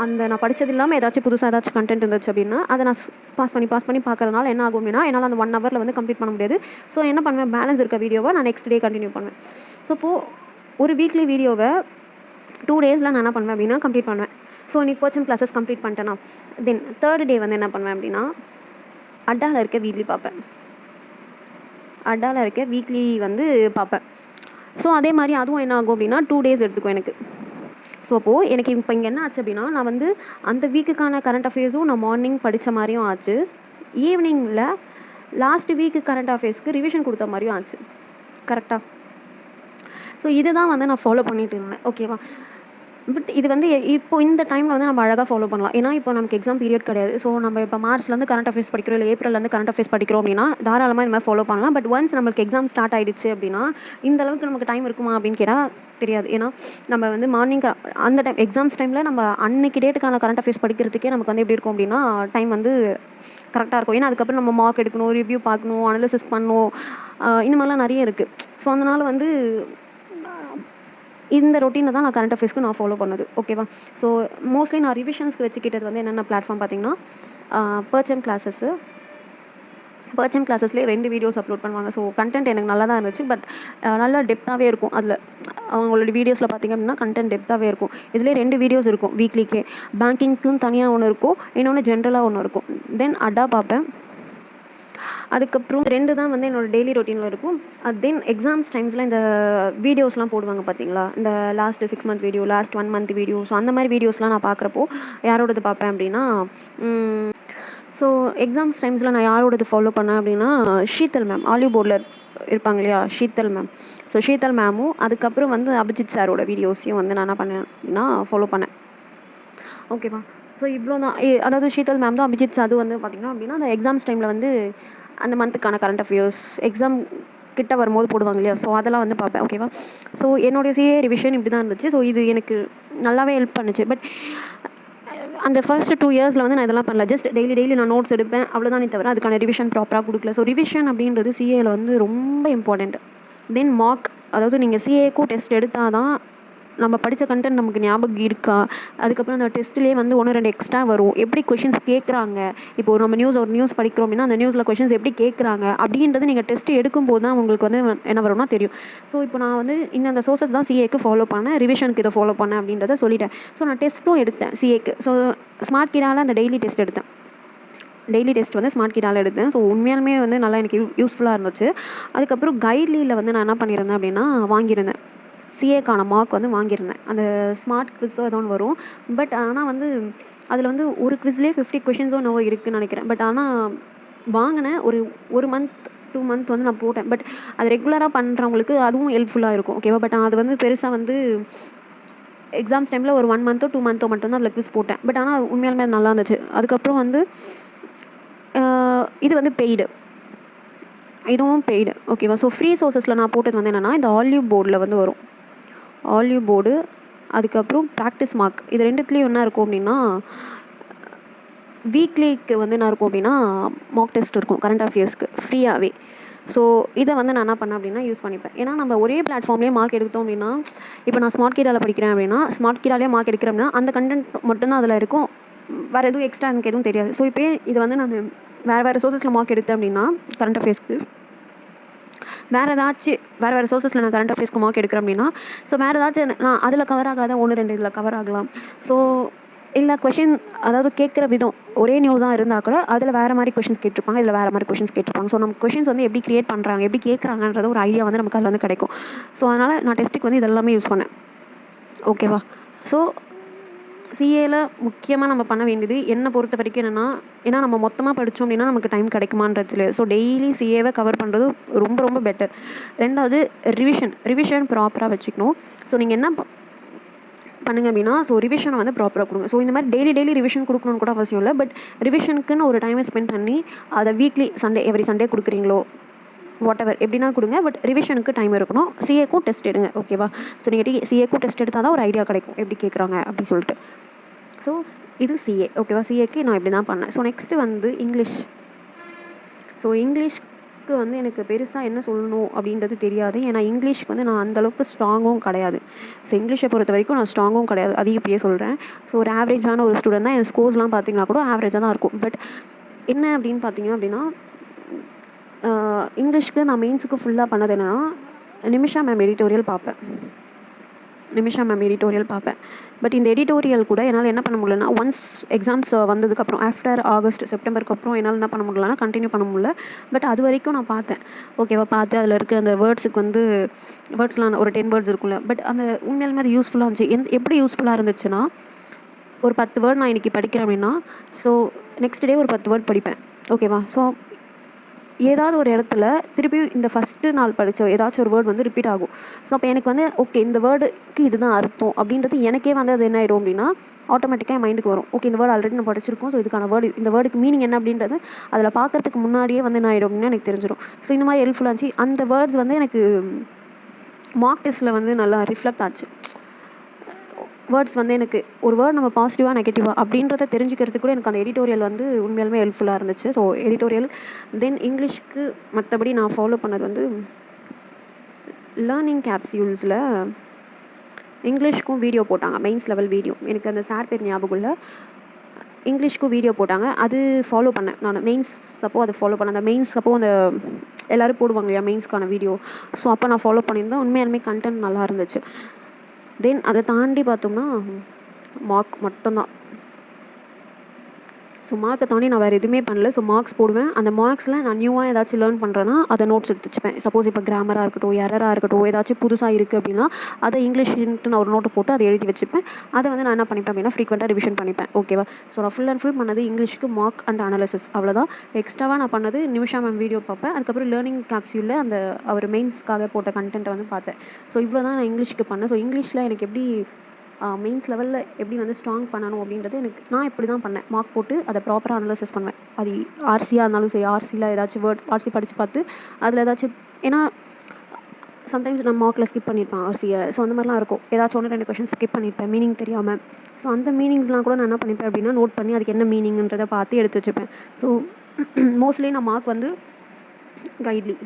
அந்த நான் படித்தது இல்லாமல் ஏதாச்சும் புதுசாக ஏதாச்சும் கண்டென்ட் இருந்துச்சு அப்படின்னா அதை நான் பாஸ் பண்ணி பார்க்கறதுனால என்ன ஆகும் அப்படின்னா என்னால் அந்த 1 hourல வந்து கம்ப்ளீட் பண்ண முடியாது. ஸோ என்ன பண்ணுவேன், பேலன்ஸ் இருக்க வீடியோவை நான் நெக்ஸ்ட் டே கண்டினியூ பண்ணுவேன். ஸோ இப்போது ஒரு வீக்லி வீடியோவை 2 daysல நான் என்ன பண்ணுவேன் அப்படின்னா கம்ப்ளீட் பண்ணுவேன். ஸோ இன்றைக்கி பர்ச்சம் கிளாஸஸ் கம்ப்ளீட் பண்ணிட்டேன்னா தென் 3rd day வந்து என்ன பண்ணுவேன் அப்படின்னா அட்டாவில் இருக்க வீக்லி வந்து பார்ப்பேன். ஸோ அதே மாதிரி அதுவும் என்ன ஆகும் அப்படின்னா 2 days எடுத்துக்கும் எனக்கு. ஸோ அப்போது எனக்கு இப்போ இங்கே என்ன ஆச்சு அப்படின்னா நான் வந்து அந்த வீக்குக்கான கரண்ட் அஃபேர்ஸும் நான் மார்னிங் படித்த மாதிரியும் ஆச்சு, ஈவினிங்கில் லாஸ்ட் வீக்கு கரண்ட் அஃபேர்ஸ்க்கு ரிவிஷன் கொடுத்த மாதிரியும் ஆச்சு. கரெக்டாக. ஸோ இதுதான் வந்து நான் ஃபாலோ பண்ணிட்டு இருந்தேன். ஓகேவா. பட் இது வந்து இப்போ இந்த டைமில் வந்து நம்ம அழகாக ஃபாலோ பண்ணலாம். ஏன்னா இப்போ நமக்கு எக்ஸாம் பீரியட் கிடையாது. ஸோ நம்ம இப்போ மார்ச்லேருந்து கரண்ட் அஃபேர்ஸ் படிக்கிறோம், இல்லை ஏப்ரல்லேருந்து கரண்ட் அஃபேர்ஸ் படிக்கிறோம் அப்படின்னா தாராளமாக இந்த மாதிரி ஃபாலோ பண்ணலாம். பட் ஒன்ஸ் நம்மளுக்கு எக்ஸாம் ஸ்டார்ட் ஆகிடுச்சு அப்படின்னா இந்த அளவுக்கு நமக்கு டைம் இருக்குமா அப்படின்னு கேட்டால் தெரியாது. ஏன்னா நம்ம வந்து மார்னிங் அந்த டைம் எக்ஸாம்ஸ் டைமில் நம்ம அன்னைக்கு டேட்டுக்கான கரண்ட் அஃபேர்ஸ் படிக்கிறதுக்கே நமக்கு வந்து எப்படி இருக்கும் அப்படின்னா டைம் வந்து கரெக்டாக இருக்கும். ஏன்னா அதுக்கப்புறம் நம்ம மார்க் எடுக்கணும், ரிவ்யூ பார்க்கணும், அனலிசிஸ் பண்ணணும், இந்த மாதிரிலாம் நிறைய இருக்குது. ஸோ அதனால் வந்து இந்த ரொட்டீனை தான் நான் கரண்ட் அஃபேர்ஸ்க்கு நான் ஃபாலோ பண்ணது. ஓகேவா. ஸோ மோஸ்ட்லி நான் ரிவிஷன்ஸ்க்கு வச்சுக்கிட்டது வந்து என்னென்ன பிளாட்ஃபார்ம் பார்த்திங்கன்னா பர்ச்சம் கிளாஸஸ்லேயே 2 வீடியோஸ் அப்லோட் பண்ணுவாங்க. ஸோ கண்டென்ட் எனக்கு நல்லா தான் இருந்துச்சு. பட் நல்லா டெப்த்தாகவே இருக்கும். அதில் அவங்களோட வீடியோஸில் பார்த்திங்க அப்படின்னா கண்டென்ட் டெப்த்தாகவே இருக்கும். இதிலே 2 வீடியோஸ் இருக்கும் வீக்லிக்கே. பேங்கிங்க்குன்னு தனியாக ஒன்று இருக்கும், இன்னொன்று ஜென்ரலாக ஒன்று இருக்கும். தென் அட்டா பார்ப்பேன். அதுக்கப்புறம் 2 தான் வந்து என்னோடய டெய்லி ரொட்டீனில் இருக்கும். தென் எக்ஸாம்ஸ் டைம்ஸில் இந்த வீடியோஸ்லாம் போடுவாங்க பார்த்தீங்களா, இந்த last 6 month video, last 1 month video. So அந்த மாதிரி வீடியோஸ்லாம் நான் பார்க்குறப்போ யாரோடது பார்ப்பேன் அப்படின்னா ஸோ எக்ஸாம்ஸ் டைம்ஸில் நான் யாரோடது ஃபாலோ பண்ணேன் அப்படின்னா ஷீத்தல் மேம், ஆலிவ் போர்டில் இருப்பாங்க இல்லையா, ஷீத்தல் மேம். ஸோ ஷீத்தல் மேமும் அதுக்கப்புறம் வந்து அபிஜித் சாரோட வீடியோஸையும் வந்து நான் என்ன பண்ணேன் அப்படின்னா ஃபாலோ பண்ணேன். ஓகேவா. ஸோ இவ்வளோ தான். அதாவது ஷீத்தல் மேம் தான் அபிஜித் சாது வந்து பார்த்திங்கன்னா அப்படின்னா அந்த எக்ஸாம்ஸ் டைமில் வந்து அந்த மந்த்துக்கான கரண்ட் அஃபேர்ஸ் எக்ஸாம் கிட்ட வரும்போது போடுவாங்க இல்லையா, ஸோ அதெல்லாம் வந்து பார்ப்பேன். ஓகேவா. ஸோ என்னுடைய சிஏ ரிவிஷன் இப்படி தான் இருந்துச்சு. ஸோ இது எனக்கு நல்லாவே ஹெல்ப் பண்ணுச்சு. பட் அந்த ஃபர்ஸ்ட் 2 yearsல வந்து நான் இதெல்லாம் பண்ணல. ஜஸ்ட் டெய்லி நான் நோட்ஸ் எடுப்பேன், அவ்வளோதானே தவிர அதுக்கான ரிவிஷன் ப்ராப்பராக கொடுக்கல. ஸோ ரிவிஷன் அப்படின்றது சிஏயில் வந்து ரொம்ப இம்பார்ட்டண்ட். தென் மார்க், அதாவது நீங்கள் சிஏக்கும் டெஸ்ட் எடுத்தால் தான் நம்ம படித்த கண்டென்ட் நமக்கு ஞாபகம் இருக்கா, அதுக்கப்புறம் அந்த டெஸ்ட்லேயே வந்து 1-2 எக்ஸ்ட்ரா வரும், எப்படி கொஷின்ஸ் கேட்குறாங்க, இப்போ நம்ம ஒரு நியூஸ் படிக்கிறோம் அப்படின்னா அந்த நியூஸில் கொஷின்ஸ் எப்படி கேட்குறாங்க அப்படின்றது நீங்கள் டெஸ்ட்டு எடுக்கும்போது தான் உங்களுக்கு வந்து என்ன வரும்னா தெரியும். ஸோ இப்போ நான் வந்து இந்த சோர்ஸஸ் தான் சிஏக்கு ஃபாலோ பண்ணேன், ரிவிஷனுக்கு இதை ஃபாலோ பண்ணேன் அப்படின்றத சொல்லிட்டேன். ஸோ நான் டெஸ்ட்டும் எடுத்தேன் சிஏக்கு. ஸோ ஸ்மார்ட் கீடால் அந்த டெய்லி டெஸ்ட் எடுத்தேன். டெய்லி டெஸ்ட் வந்து ஸ்மார்ட் கிட்டால எடுத்தேன். ஸோ உண்மையாலுமே வந்து நல்லா எனக்கு யூஸ்ஃபுல்லாக இருந்துச்சு. அதுக்கப்புறம் கைட்லியில் வந்து நான் என்ன பண்ணியிருந்தேன் அப்படின்னா வாங்கியிருந்தேன். சிஏக்கான மார்க் வந்து வாங்கியிருந்தேன். அந்த ஸ்மார்ட் குவிஸோ ஏதோ ஒன்று வரும். பட் ஆனால் வந்து அதில் வந்து ஒரு குவிஸ்லேயே 50 கொஷின்ஸோ என்னவோ இருக்குதுன்னு நினைக்கிறேன். பட் ஆனால் வாங்கினேன். ஒரு மந்த் 2 மந்த் வந்து நான் போட்டேன். பட் அது ரெகுலராக பண்ணுறவங்களுக்கு அதுவும் ஹெல்ப்ஃபுல்லாக இருக்கும். ஓகேவா? பட் அது வந்து பெருசாக வந்து எக்ஸாம்ஸ் டைமில் ஒரு 1 மந்த்தோ 2 மந்த்தோ மட்டும்தான் அதில் குவிஸ் போட்டேன். பட் ஆனால் உண்மையாலுமே அது நல்லா இருந்துச்சு. அதுக்கப்புறம் வந்து இது வந்து பெய்டு. இதுவும் பெய்டு. ஓகேவா? ஸோ ஃப்ரீ சோர்ஸஸில் நான் போட்டது வந்து என்னென்னா இந்த ஆலிவ் போர்டில் வந்து வரும். ஆலிவ் போர்டு, அதுக்கப்புறம் ப்ராக்டிஸ் மார்க். இது ரெண்டுத்துலேயும் என்ன இருக்கும் அப்படின்னா வீக்லிக்கு வந்து என்ன இருக்கும் அப்படின்னா மார்க் டெஸ்ட் இருக்கும் கரண்ட் அஃபேர்ஸ்க்கு ஃப்ரீயாகவே. ஸோ இதை வந்து நான் என்ன பண்ணேன் அப்படின்னா யூஸ் பண்ணிப்பேன். ஏன்னா நம்ம ஒரே பிளாட்ஃபார்ம்லேயே மார்க் எடுத்தோம் அப்படின்னா இப்போ நான் ஸ்மார்ட் கிட்டாவில் படிக்கிறேன் அப்படின்னா ஸ்மார்ட் கிட்டாலே மார்க் எடுக்கிறேன் அப்படின்னா அந்த கண்டென்ட் மட்டும்தான் அதில் இருக்கும். வேறு எதுவும் எக்ஸ்ட்ரா எனக்கு எதுவும் தெரியாது. ஸோ இப்போ இது வந்து நான் வேறு சோர்ஸஸில் மார்க் எடுத்தேன் அப்படின்னா கரண்ட் அஃபேர்ஸ்க்கு வேறு சோர்ஸஸில் நான் கரண்ட் அஃபேர்ஸ்க்கு மார்க் எடுக்கிறேன் அப்படின்னா ஸோ வேறு ஏதாச்சும் நான் அதில் கவர் ஆகாத 1-2 இதில் கவர் ஆகலாம். ஸோ இல்லை கொஷின் அதாவது கேட்குற விதம் ஒரே நியூஸாக இருந்தால் கூட அதில் வேறு மாதிரி கொஷின்ஸ் கேட்டிருப்பாங்க, இதில் வேறு மாதிரி கொஷின்ஸ் கேட்டிருப்பாங்க. ஸோ நம்ம கொஷின்ஸ் வந்து எப்படி க்ரியேட் பண்ணுறாங்க, எப்படி கேட்குறாங்கன்றது ஒரு ஐடியா வந்து நமக்கு அதில் வந்து கிடைக்கும். ஸோ அதனால் நான் டெஸ்ட்டுக்கு வந்து இதெல்லாமே யூஸ் பண்ணேன். ஓகேவா? ஸோ சிஏல முக்கியமாக நம்ம பண்ண வேண்டியது என்னை பொறுத்த வரைக்கும் என்னென்னா, ஏன்னா நம்ம மொத்தமாக படித்தோம் அப்படின்னா நமக்கு டைம் கிடைக்குமான்றதுல. ஸோ டெய்லி சிஏவை கவர் பண்ணுறது ரொம்ப ரொம்ப பெட்டர். 2வது ரிவிஷன் ப்ராப்பராக வச்சுக்கணும். ஸோ நீங்கள் என்ன பண்ணுங்க அப்படின்னா ஸோ ரிவிஷனை வந்து ப்ராப்பராக கொடுங்க. ஸோ இந்த மாதிரி டெய்லி ரிவிஷன் கொடுக்கணுன்னு கூட அவசியம் இல்லை. பட் ரிவிஷனுக்குன்னு ஒரு டைமை ஸ்பெண்ட் பண்ணி அதை வீக்லி எவ்ரி சண்டே கொடுக்குறீங்களோ வாட்டெவர் எப்படின்னா கொடுங்க. பட் ரிவிஷனுக்கு டைம் இருக்கணும். சிஏக்கும் டெஸ்ட் எடுங்க. ஓகேவா? ஸோ நீங்கள் சிஏக்கும் டெஸ்ட் எடுத்தால் தான் ஒரு ஐடியா கிடைக்கும் எப்படி கேட்குறாங்க அப்படின்னு சொல்லிட்டு. ஸோ இது சிஏ. ஓகேவா? சிஏக்கு நான் இப்படி தான் பண்ணேன். ஸோ நெக்ஸ்ட்டு வந்து இங்கிலீஷ். ஸோ இங்கிலீஷ்க்கு வந்து எனக்கு பெருசாக என்ன சொல்லணும் அப்படின்றது தெரியாது. ஏன்னா இங்கிலீஷ்க்கு வந்து நான் அந்தளவுக்கு ஸ்ட்ராங்கும் கிடையாது. ஸோ இங்கிலீஷை பொறுத்த வரைக்கும் நான் ஸ்ட்ராங்கும் கிடையாது. அது இப்பயே சொல்கிறேன். ஸோ ஒரு ஆவரேஜான ஒரு ஸ்டூடெண்ட் தான். என் ஸ்கோர்ஸ்லாம் பார்த்தீங்கன்னா கூட ஆவரேஜாக தான் இருக்கும். பட் என்ன அப்படின்னு பார்த்தீங்க அப்படின்னா இங்கிலீஷ்க்கு நான் மெயின்ஸுக்கு ஃபுல்லாக பண்ணது என்னென்னா நிமிஷா மேம் எடிட்டோரியல் பார்ப்பேன். பட் இந்த எடிட்டோரியல் கூட என்னால் என்ன பண்ண முடியலன்னா ஒன்ஸ் எக்ஸாம்ஸ் வந்ததுக்கப்புறம் ஆஃப்டர் ஆகஸ்ட் செப்டம்பருக்கு அப்புறம் என்னால் என்ன பண்ண முடியலன்னா கண்டினியூ பண்ண முடியல. பட் அது வரைக்கும் நான் பார்த்தேன். ஓகேவா? பார்த்து அதில் இருக்க அந்த வேர்ட்ஸுக்கு வந்து வேர்ட்ஸ்லாம் ஒரு 10 வேர்ட்ஸ் இருக்கும்ல. பட் அந்த உண்மையாலுமே அது யூஸ்ஃபுல்லாக இருந்துச்சு. எப்படி யூஸ்ஃபுல்லாக இருந்துச்சுன்னா ஒரு 10 வேர்ட் நான் இன்றைக்கி படிக்கிறேன் அப்படின்னா ஸோ நெக்ஸ்ட் டே ஒரு 10 வேர்ட் படிப்பேன். ஓகேவா? ஸோ ஏதாவது ஒரு இடத்துல திருப்பி இந்த ஃபஸ்ட்டு நாள் படித்த ஏதாச்சும் ஒரு வேர்டு வந்து ரிப்பீட் ஆகும். ஸோ அப்போ எனக்கு வந்து ஓகே இந்த வேர்டுக்கு இதுதான் அர்த்தம் அப்படின்றது எனக்கே வந்து அது என்ன ஆகிடும் அப்படின்னா ஆட்டோமேட்டிக்காக என் மைண்டுக்கு வரும். ஓகே இந்த வேர்டு ஆல்ரெடி நான் படிச்சிருக்கோம். ஸோ இதுக்கான இந்த வேர்டுக்கு மீனிங் என்ன அப்படின்றது அதில் பார்க்குறதுக்கு முன்னாடியே வந்து என்ன ஆகிடும் அப்படின்னா எனக்கு தெரிஞ்சிடும். ஸோ இந்த மாதிரி ஹெல்ப்ஃபுல்லாக இருந்துச்சு. அந்த வேர்ட்ஸ் வந்து எனக்கு மார்க் டெஸ்ட்டில் வந்து நல்லா ரிஃப்ளெக்ட் ஆச்சு. வேர்ட்ஸ் வந்து எனக்கு ஒரு வேர்ட் நம்ம பாசிட்டிவாக நெகட்டிவாக அப்படின்றத தெரிஞ்சுக்கிறதுக்கு கூட எனக்கு அந்த எடிட்டோரியல் வந்து உண்மையாலுமே ஹெல்ப்ஃபுல்லாக இருந்துச்சு. ஸோ எடிட்டோரியல் தென் இங்கிலீஷ்க்கு மற்றபடி நான் ஃபாலோ பண்ணது வந்து லேர்னிங் கேப்சியூல்ஸில் இங்கிலீஷ்க்கும் வீடியோ போட்டாங்க. Mains level video. எனக்கு அந்த சார் பேர் ஞாபகம் இல்லை. இங்கிலீஷ்க்கும் வீடியோ போட்டாங்க. அது ஃபாலோ பண்ணேன் நான். மெயின்ஸ் அப்போது அதை ஃபாலோ பண்ணேன். அந்த மெயின்ஸ் அப்போது அந்த எல்லோரும் போடுவாங்க இல்லையா மெயின்ஸ்க்கான வீடியோ. ஸோ அப்போ நான் ஃபாலோ பண்ணியிருந்தேன். உண்மையாலுமே கண்டென்ட் நல்லா இருந்துச்சு. தென் அதை தாண்டி பார்த்தோம்னா மார்க் மட்டும்தான். ஸோ மார்க்கை தாண்டி நான் வேறு எதுவுமே பண்ணல. ஸோ மார்க்ஸ் போடுவேன். அந்த மார்க்ஸில் நான் நியூவாக ஏதாச்சும் லேர்ன் பண்ணுறேன்னா அதை நோட்ஸ் எடுத்து வச்சுப்பேன். சப்போஸ் இப்போ கிராமராக இருக்கட்டும், எரராக இருக்கட்டும், ஏதாச்சும் புதுசாக இருக்குது அப்படின்னா அதை இங்கிலீஷ்ன்ட்டு நான் ஒரு நோட்டை போட்டு அதை எழுதி வச்சுப்பேன். அதை வந்து நான் என்ன பண்ணிப்பேன் அப்படின்னா ஃப்ரீக்வெண்ட்டாக ரிவிஷன் பண்ணிப்பேன். ஓகேவா? ஸோ நான் ஃபுல் அண்ட் ஃபுல் பண்ணது இங்கிலீஷ்க்கு மார்க் அண்ட் அனாலிசிஸ் அவ்வளோதான். எக்ஸ்ட்ராவாக நான் பண்ணது நிமிஷா மேம் வீடியோ பார்ப்பேன். அதுக்கப்புறம் லேர்னிங் கேப்சியூலில் அந்த அவர் மெயின்ஸ்க்காக போட்ட கண்டென்ட்டை வந்து பார்த்தேன். ஸோ இவ்வளோ தான் நான் இங்கிலீஷ்க்கு பண்ணேன். ஸோ இங்கிலீஷில் எனக்கு எப்படி மெயின்ஸ் லெவலில் எப்படி வந்து ஸ்ட்ராங் பண்ணணும் அப்படின்றது நான் இப்படி தான் பண்ணேன். மார்க் போட்டு அதை ப்ராப்பராக அனலைசிஸ் பண்ணுவேன். அது ஆர்சியாக இருந்தாலும் சரி, ஆர்சியில் ஏதாச்சும் வேர்ட் ஆர்சி படித்து பார்த்து அதில் ஏதாச்சும் ஏன்னா சம்டைம்ஸ் நான் மார்க்கில் ஸ்கிப் பண்ணியிருப்பேன் ஆர்சியை. ஸோ அந்த மாதிரிலாம் இருக்கும். ஏதாச்சும் 1-2 கொஷின் ஸ்கிப் பண்ணியிருப்பேன் மீனிங் தெரியாமல். ஸோ அந்த மீனிங்ஸ்லாம் கூட நான் என்ன பண்ணிப்பேன் அப்படின்னா நோட் பண்ணி அதுக்கு என்ன மீனிங்ன்றதை பார்த்து எடுத்து வச்சுப்பேன். ஸோ மோஸ்ட்லி நான் மார்க் வந்து கைட்லி,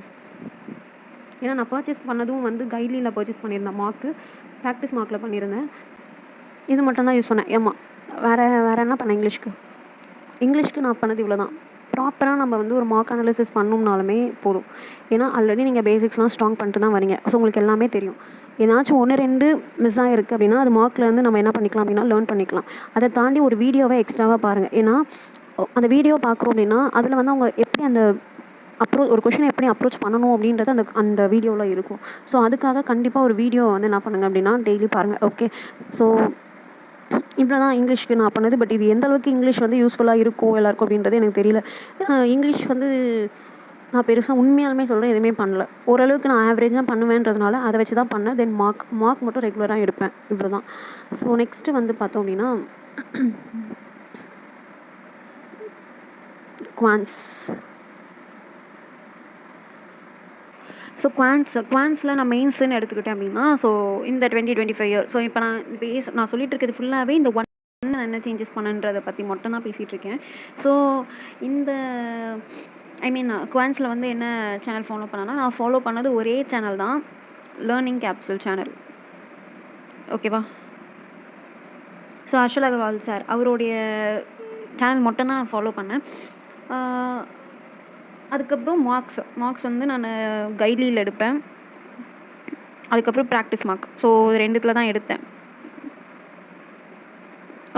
ஏன்னா நான் பர்ச்சேஸ் பண்ணதும் வந்து கைட்லியில் பர்ச்சேஸ் பண்ணியிருந்தேன். மார்க்கு ப்ராக்டிஸ் மார்க்கில் பண்ணியிருந்தேன். இது மட்டும்தான் யூஸ் பண்ணேன். ஆமாம், வேறு என்ன பண்ணேன் இங்கிலீஷ்க்கு நான் பண்ணது இவ்வளோ தான். ப்ராப்பராக நம்ம வந்து ஒரு மார்க் அனாலிசிஸ் பண்ணோம்னாலுமே போதும். ஏன்னா ஆல்ரெடி நீங்கள் பேசிக்ஸ்லாம் ஸ்ட்ராங் பண்ணிட்டு தான் வரீங்க. ஸோ உங்களுக்கு எல்லாமே தெரியும். ஏதாச்சும் 1-2 மிஸ் ஆகிருக்கு அப்படின்னா அது மார்க்கில் வந்து நம்ம என்ன பண்ணிக்கலாம் அப்படின்னா லேர்ன் பண்ணிக்கலாம். அதை தாண்டி ஒரு வீடியோவை எக்ஸ்ட்ராவாக பாருங்கள். ஏன்னா அந்த வீடியோ பார்க்குறோம் அப்படின்னா அதில் வந்து அவங்க எப்படி அந்த ஒரு கொஷினை எப்படி அப்ரோச் பண்ணணும் அப்படின்றது அந்த அந்த வீடியோவில் இருக்கும். ஸோ அதுக்காக கண்டிப்பாக ஒரு வீடியோ வந்து என்ன பண்ணுங்கள் அப்படின்னா டெய்லி பாருங்கள். ஓகே, ஸோ இவ்வளோ தான் இங்கிலீஷ்க்கு நான் பண்ணது. பட் இது எந்த அளவுக்கு இங்கிலீஷ் வந்து யூஸ்ஃபுல்லாக இருக்கும் எல்லாருக்கும் அப்படின்றது எனக்கு தெரியல. இங்கிலீஷ் வந்து நான் பெருசாக உண்மையாலுமே சொல்கிறேன் எதுவுமே பண்ணல. ஓரளவுக்கு நான் ஆவரேஜாக பண்ணுவேன்றதுனால அதை வச்சு தான் பண்ணேன். தென் மார்க் மட்டும் ரெகுலராக எடுப்பேன். இவ்வளோ தான். ஸோ நெக்ஸ்ட்டு வந்து பார்த்தோம் அப்படின்னா குவான்ஸ். ஸோ குவான்ஸில் நான் மெயின்ஸ்ன்னு எடுத்துக்கிட்டேன் அப்படின்னா, ஸோ இந்த 2025 இயர். ஸோ இப்போ நான் சொல்லிட்டு இருக்கிறது ஃபுல்லாகவே இந்த நான் என்ன சேஞ்சஸ் பண்ணன்றதை பற்றி மட்டும் தான் பேசிகிட்டு இருக்கேன். ஸோ இந்த குவான்ஸில் வந்து என்ன சேனல் ஃபாலோ பண்ணேன்னா, நான் ஃபாலோ பண்ணது ஒரே சேனல் தான், லேர்னிங் கேப்சூல் சேனல். ஓகேவா? ஸோ ஹர்ஷல் அகர்வால் சார் அவருடைய சேனல் மட்டும்தான் நான் ஃபாலோ பண்ணேன். அதுக்கப்புறம் மார்க்ஸ் வந்து நான் கைட்லியில் எடுப்பேன். அதுக்கப்புறம் ப்ராக்டிஸ் மார்க். ஸோ ரெண்டுத்தில் தான் எடுத்தேன்.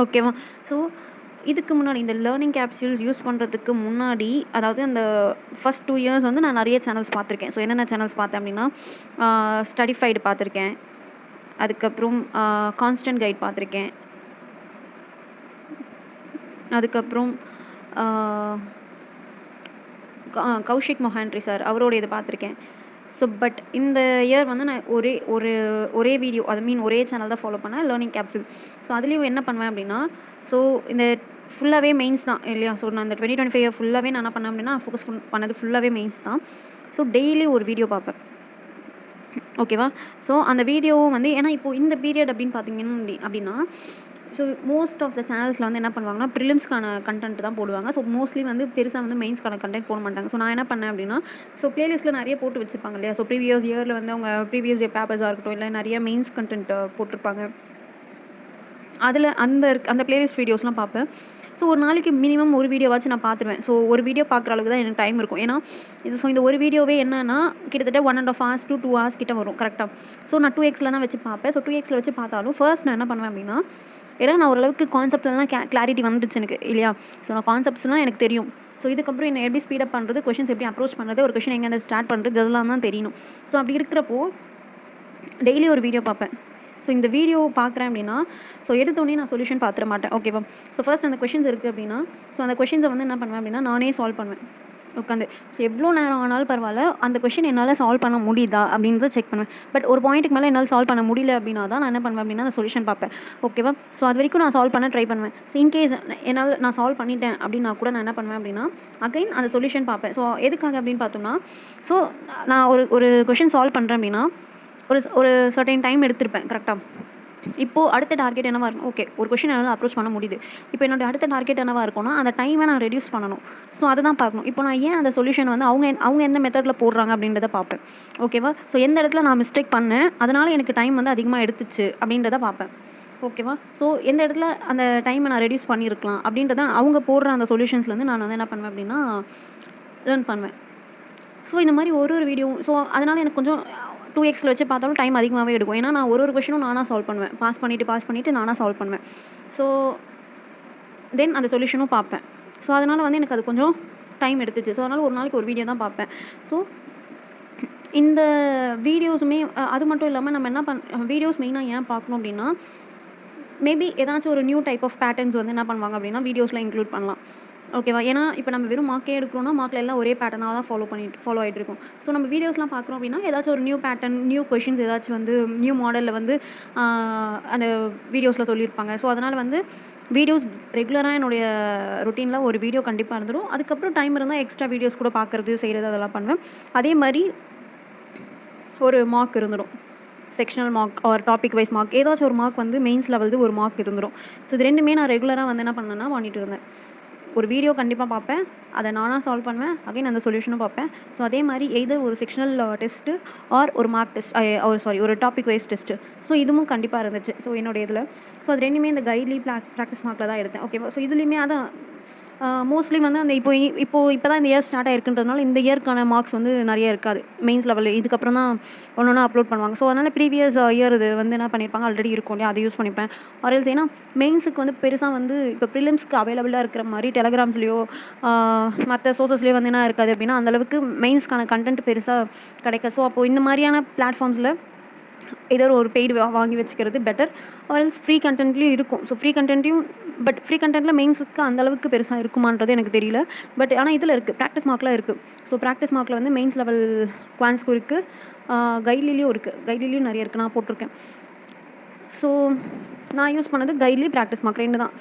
ஓகேவா? ஸோ இதுக்கு முன்னாடி இந்த லேர்னிங் கேப்சூல்ஸ் யூஸ் பண்ணுறதுக்கு முன்னாடி, அதாவது அந்த ஃபஸ்ட் 2 இயர்ஸ் வந்து நான் நிறைய சேனல்ஸ் பார்த்துருக்கேன். ஸோ என்னென்ன சேனல்ஸ் பார்த்தேன் அப்படின்னா, ஸ்டடிஃபைடு பார்த்துருக்கேன். அதுக்கப்புறம் கான்ஸ்டன்ட் கைட் பார்த்துருக்கேன். அதுக்கப்புறம் கௌஷிக் மொஹான்ட்ரி சார் அவரோட இதை பார்த்துருக்கேன். ஸோ பட் இந்த இயர் வந்து நான் ஒரே வீடியோ, ஒரே சேனல் தான் ஃபாலோ பண்ணேன், லேர்னிங் கேப்சூல். ஸோ அதுலேயும் என்ன பண்ணுவேன் அப்படின்னா, ஸோ இந்த ஃபுல்லாகவே மெயின்ஸ் தான் இல்லையா? ஸோ நான் இந்த 2025 இயர் ஃபுல்லாகவே நான் என்ன பண்ணேன் அப்படின்னா, ஃபோக்கஸ் பண்ணது ஃபுல்லாகவே மெயின்ஸ் தான். ஸோ டெய்லி ஒரு வீடியோ பார்ப்பேன். ஓகேவா? ஸோ அந்த வீடியோவும் வந்து ஏன்னா இப்போது இந்த பீரியட் அப்படின்னு பார்த்தீங்கன்னா அப்படின்னா, ஸோ மோஸ்ட் ஆஃப் த சேனல்ஸில் வந்து என்ன பண்ணுவாங்கன்னா, ப்ரிலிம்ஸ்க்கான கண்டென்ட் தான் போடுவாங்க. ஸோ மோஸ்ட்லி வந்து பெருசாக வந்து மெயின்ஸ்க்கான கண்டென்ட் போட மாட்டாங்க. ஸோ நான் என்ன பண்ணேன் அப்படின்னா, ஸோ ப்ளேலிஸ்ட்டில் நிறைய போட்டு வச்சுருப்பாங்க இல்லையா? ஸோ ப்ரீவியஸ் இயரில் வந்து அவங்க ப்ரீவியஸ் இயர் பேப்பர்ஸாக இருக்கட்டும், இல்லை நிறைய மெயின்ஸ் கண்டென்ட் போட்டிருப்பாங்க. அதில் அந்த ப்ளேலிஸ்ட் வீடியோஸ்லாம் பார்ப்பேன். ஸோ ஒரு நாளைக்கு மினிமம் ஒரு வீடியோவாச்சும் நான் பார்த்துருவேன். ஸோ ஒரு வீடியோ பார்க்குற அளவுக்கு தான் எனக்கு டைம் இருக்கும். ஏன்னா இந்த ஒரு வீடியோவே என்னன்னா கிட்டத்தட்ட 1.5 hours to 2 hours கிட்ட வரும் கரெக்டாக. ஸோ நான் 2xல தான் வச்சு பார்ப்பேன். ஸோ 2xல வச்சு பார்த்தாலும் ஃபர்ஸ்ட் நான் என்ன பண்ணுவேன் அப்படின்னா, ஏன்னா நான் ஓரளவுக்கு கான்செப்ட்லாம் கிளாரிட்டி வந்துடுச்சு எனக்கு இல்லையா? ஸோ நான் கான்செப்ட்ஸ்லாம் எனக்கு தெரியும். ஸோ இதுக்கப்புறம் என்ன எப்படி ஸ்பீடப் பண்ணுறது, கொஷின்ஸ் எப்படி அப்ரோச் பண்ணுறது, ஒரு கொஷின் எங்கேருந்து ஸ்டார்ட் பண்ணுறது, இதெல்லாம் தான் தெரியணும். ஸோ அப்படி இருக்கிறப்போ டெய்லி ஒரு வீடியோ பார்ப்பேன். ஸோ இந்த வீடியோ பார்க்குறேன் அப்படின்னா, ஸோ எடுத்தோடனே நான் சொல்யூஷன் பார்த்துட மாட்டேன். ஓகேவா? ஸோ ஃபர்ஸ்ட் அந்த கொஷின்ஸ் இருக்குது அப்படின்னா, ஸோ அந்த கொஷின்ஸை வந்து என்ன பண்ணுவேன் அப்படின்னா, நானே சால்வ் பண்ணுவேன் உட்காந்து. ஸோ எவ்வளோ நேரம் ஆனாலும் பரவாயில்ல, அந்த கொஷின் என்னால் சால்வ் பண்ண முடியுதா அப்படின்றத செக் பண்ணுவேன். பட் ஒரு பாயிண்ட்டுக்கு மேலே என்னால் சால்வ் பண்ண முடியல அப்படின்னா தான் நான் என்ன பண்ணுவேன் அப்படின்னா, அந்த சொல்யூஷன் பார்ப்பேன். ஓகேவா? ஸோ அது வரைக்கும் நான் சால்வ் பண்ண ட்ரை பண்ணுவேன். ஸோ இன்கேஸ் நான் சால்வ் பண்ணிட்டேன் அப்படின்னா கூட நான் என்ன பண்ணுவேன் அப்படின்னா, அகைன் அந்த சொல்யூஷன் பார்ப்பேன். ஸோ எதுக்காக அப்படின்னு பார்த்தோம்னா, ஸோ நான் ஒரு கொஷின் சால்வ் பண்ணுறேன் அப்படின்னா, ஒரு சர்டைன் டைம் எடுத்திருப்பேன் கரெக்டாக. இப்போது அடுத்த டார்கெட் என்னவாக இருக்கும்? ஓகே, ஒரு கொஷின் என்னால் அப்ரோச் பண்ண முடியுது. இப்போ என்னோடய அடுத்த டார்கெட் என்னவாக இருக்கும்னா, அந்த டைமை நான் ரெடியூஸ் பண்ணணும். ஸோ அதை தான் பார்க்கணும். இப்போ நான் ஏன் அந்த சொல்யூஷன் வந்து அவங்க எந்த மெத்தடில் போடுறாங்க அப்படின்றத பார்ப்பேன். ஓகேவா? ஸோ எந்த இடத்துல நான் மிஸ்டேக் பண்ணேன், அதனால் எனக்கு டைம் வந்து அதிகமாக எடுத்துச்சு அப்படின்றத பார்ப்பேன். ஓகேவா? ஸோ எந்த இடத்துல அந்த டைமை நான் ரெடியூஸ் பண்ணியிருக்கலாம் அப்படின்றத அவங்க போடுற அந்த சொல்யூஷன்ஸ்லேருந்து நான் வந்து என்ன பண்ணுவேன் அப்படின்னா, லேர்ன் பண்ணுவேன். ஸோ இந்த மாதிரி ஒரு வீடியோ, ஸோ அதனால் எனக்கு கொஞ்சம் 2xல வச்சு பார்த்தாலும் டைம் அதிகமாகவே எடுக்கும். ஏன்னா நான் ஒரு கொஷினும் நானாக சால்வ் பண்ணுவேன். பாஸ் பண்ணிவிட்டு நானாக சால்வ் பண்ணுவேன். ஸோ தென் அந்த சொல்யூஷனும் பார்ப்பேன். ஸோ அதனால் வந்து எனக்கு அது கொஞ்சம் டைம் எடுத்துச்சு. ஸோ அதனால் ஒரு நாளைக்கு ஒரு வீடியோ தான் பார்ப்பேன். ஸோ இந்த வீடியோஸுமே அது மட்டும் இல்லாமல் நம்ம என்ன வீடியோஸ் மெயினாக ஏன் பார்க்கணும் அப்படின்னா, மேபி ஏதாச்சும் ஒரு நியூ டைப் ஆஃப் பேட்டர்ன்ஸ் வந்து என்ன பண்ணுவாங்க அப்படின்னா, வீடியோஸில் இன்க்ளூட் பண்ணலாம். ஓகேவா? ஏன்னா இப்போ நம்ம வெறும் மார்க்கே எடுக்கிறோம்னா, மார்க்கில் எல்லாம் ஒரே பேட்டர்னாக தான் ஃபாலோ ஆகிட்டு இருக்கும். ஸோ நம்ம வீடியோஸ்லாம் பார்க்குறோம் அப்படின்னா, ஏதாச்சும் ஒரு நியூ பேட்டர்ன், நியூ கொஷின்ஸ் ஏதாச்சும் வந்து நியூ மாடலில் வந்து அந்த வீடியோஸில் சொல்லியிருப்பாங்க. ஸோ அதனால் வந்து வீடியோஸ் ரெகுலராக என்னுடைய ரொட்டீனில் ஒரு வீடியோ கண்டிப்பாக இருந்துடும். அதுக்கப்புறம் டைம் இருந்தால் எக்ஸ்ட்ரா வீடியோஸ் கூட பார்க்குறது, செய்கிறது அதெல்லாம் பண்ணுவேன். அதே மாதிரி ஒரு மார்க் இருந்துடும். Sectional mark or topic wise mark, ஏதாச்சும் ஒரு மார்க் வந்து மெயின்ஸ் லெவலுக்கு ஒரு மார்க் இருந்துடும். ஸோ இது ரெண்டுமே நான் ரெகுலராக வந்து என்ன பண்ணேன்னா பண்ணிட்டு இருந்தேன். ஒரு வீடியோ கண்டிப்பாக பார்ப்பேன், அதை நானாக சால்வ் பண்ணுவேன், அகைன் அந்த சொல்யூஷனும் பார்ப்பேன். ஸோ அதே மாதிரி எய்தர் ஒரு செக்ஷனல் டெஸ்ட்டு ஆர் ஒரு மார்க் டெஸ்ட், ஒரு டாபிக் வைஸ் டெஸ்ட்டு. ஸோ இதுவும் கண்டிப்பாக இருந்துச்சு. ஸோ என்னோட இதில் ஸோ அது ரெண்டுமே இந்த கைட்லி ப்ராக்டிஸ் மார்க்கில் தான் எடுத்தேன். ஓகேவா? ஸோ இதுலேயுமே அதான் மோஸ்ட்லி வந்து அந்த இப்போ தான் இந்த இயர் ஸ்டார்ட் ஆகிருக்குன்றதுனால இந்த இயர்க்கான மார்க்ஸ் வந்து நிறைய இருக்காது மெயின்ஸ் லெவலில். இதுக்கப்புறம் தான் ஒன்று அப்லோட் பண்ணுவாங்க. ஸோ அதனால் ப்ரீவியஸ் இயர் இது வந்து என்ன பண்ணியிருப்பாங்க, ஆல்ரெடி இருக்கும் இல்லையா, அதை யூஸ் பண்ணிப்பேன். ஆர் எல்ஸ் ஏன்னா மெயின்ஸுக்கு வந்து பெருசாக வந்து இப்போ ப்ரிலிம்ஸ்க்கு அவைலபிளாக இருக்கிற மாதிரி டெலகிராம்ஸ்லேயோ மற்ற சோர்சஸ்லேயோ வந்து என்ன இருக்காது அப்படின்னா அந்தளவுக்கு மெயின்ஸ்க்கான கண்டென்ட் பெருசாக கிடைக்க. ஸோ அப்போது இந்த மாதிரியான பிளாட்ஃபார்ம்ஸில் ஏதோ ஒரு பெய்டு வாங்கி வச்சுக்கிறது பெட்டர். ஆர்எல்ஸ் ஃப்ரீ கண்டென்ட்லேயும் இருக்கும். ஸோ ஃப்ரீ கண்டென்ட்டையும் பட் ஃப்ரீ கண்டென்ட்டில் மெயின்ஸுக்கு அந்தளவுக்கு பெருசாக இருக்குமான்றது எனக்கு தெரியல. பட் ஆனால் இதில் இருக்குது, ப்ராக்டிஸ் மார்க்கில் இருக்குது. ஸோ ப்ராக்டிஸ் மார்க்கில் வந்து மெயின்ஸ் லெவல் குவான்ஸ்க்கும் இருக்குது, கைட்லிலையும் இருக்குது. கைட்லிலையும் நிறைய இருக்குது, நான் போட்டிருக்கேன். ஸோ நான் யூஸ் பண்ணது கைட்லி, ப்ராக்டிஸ் மார்க் 2 தான்.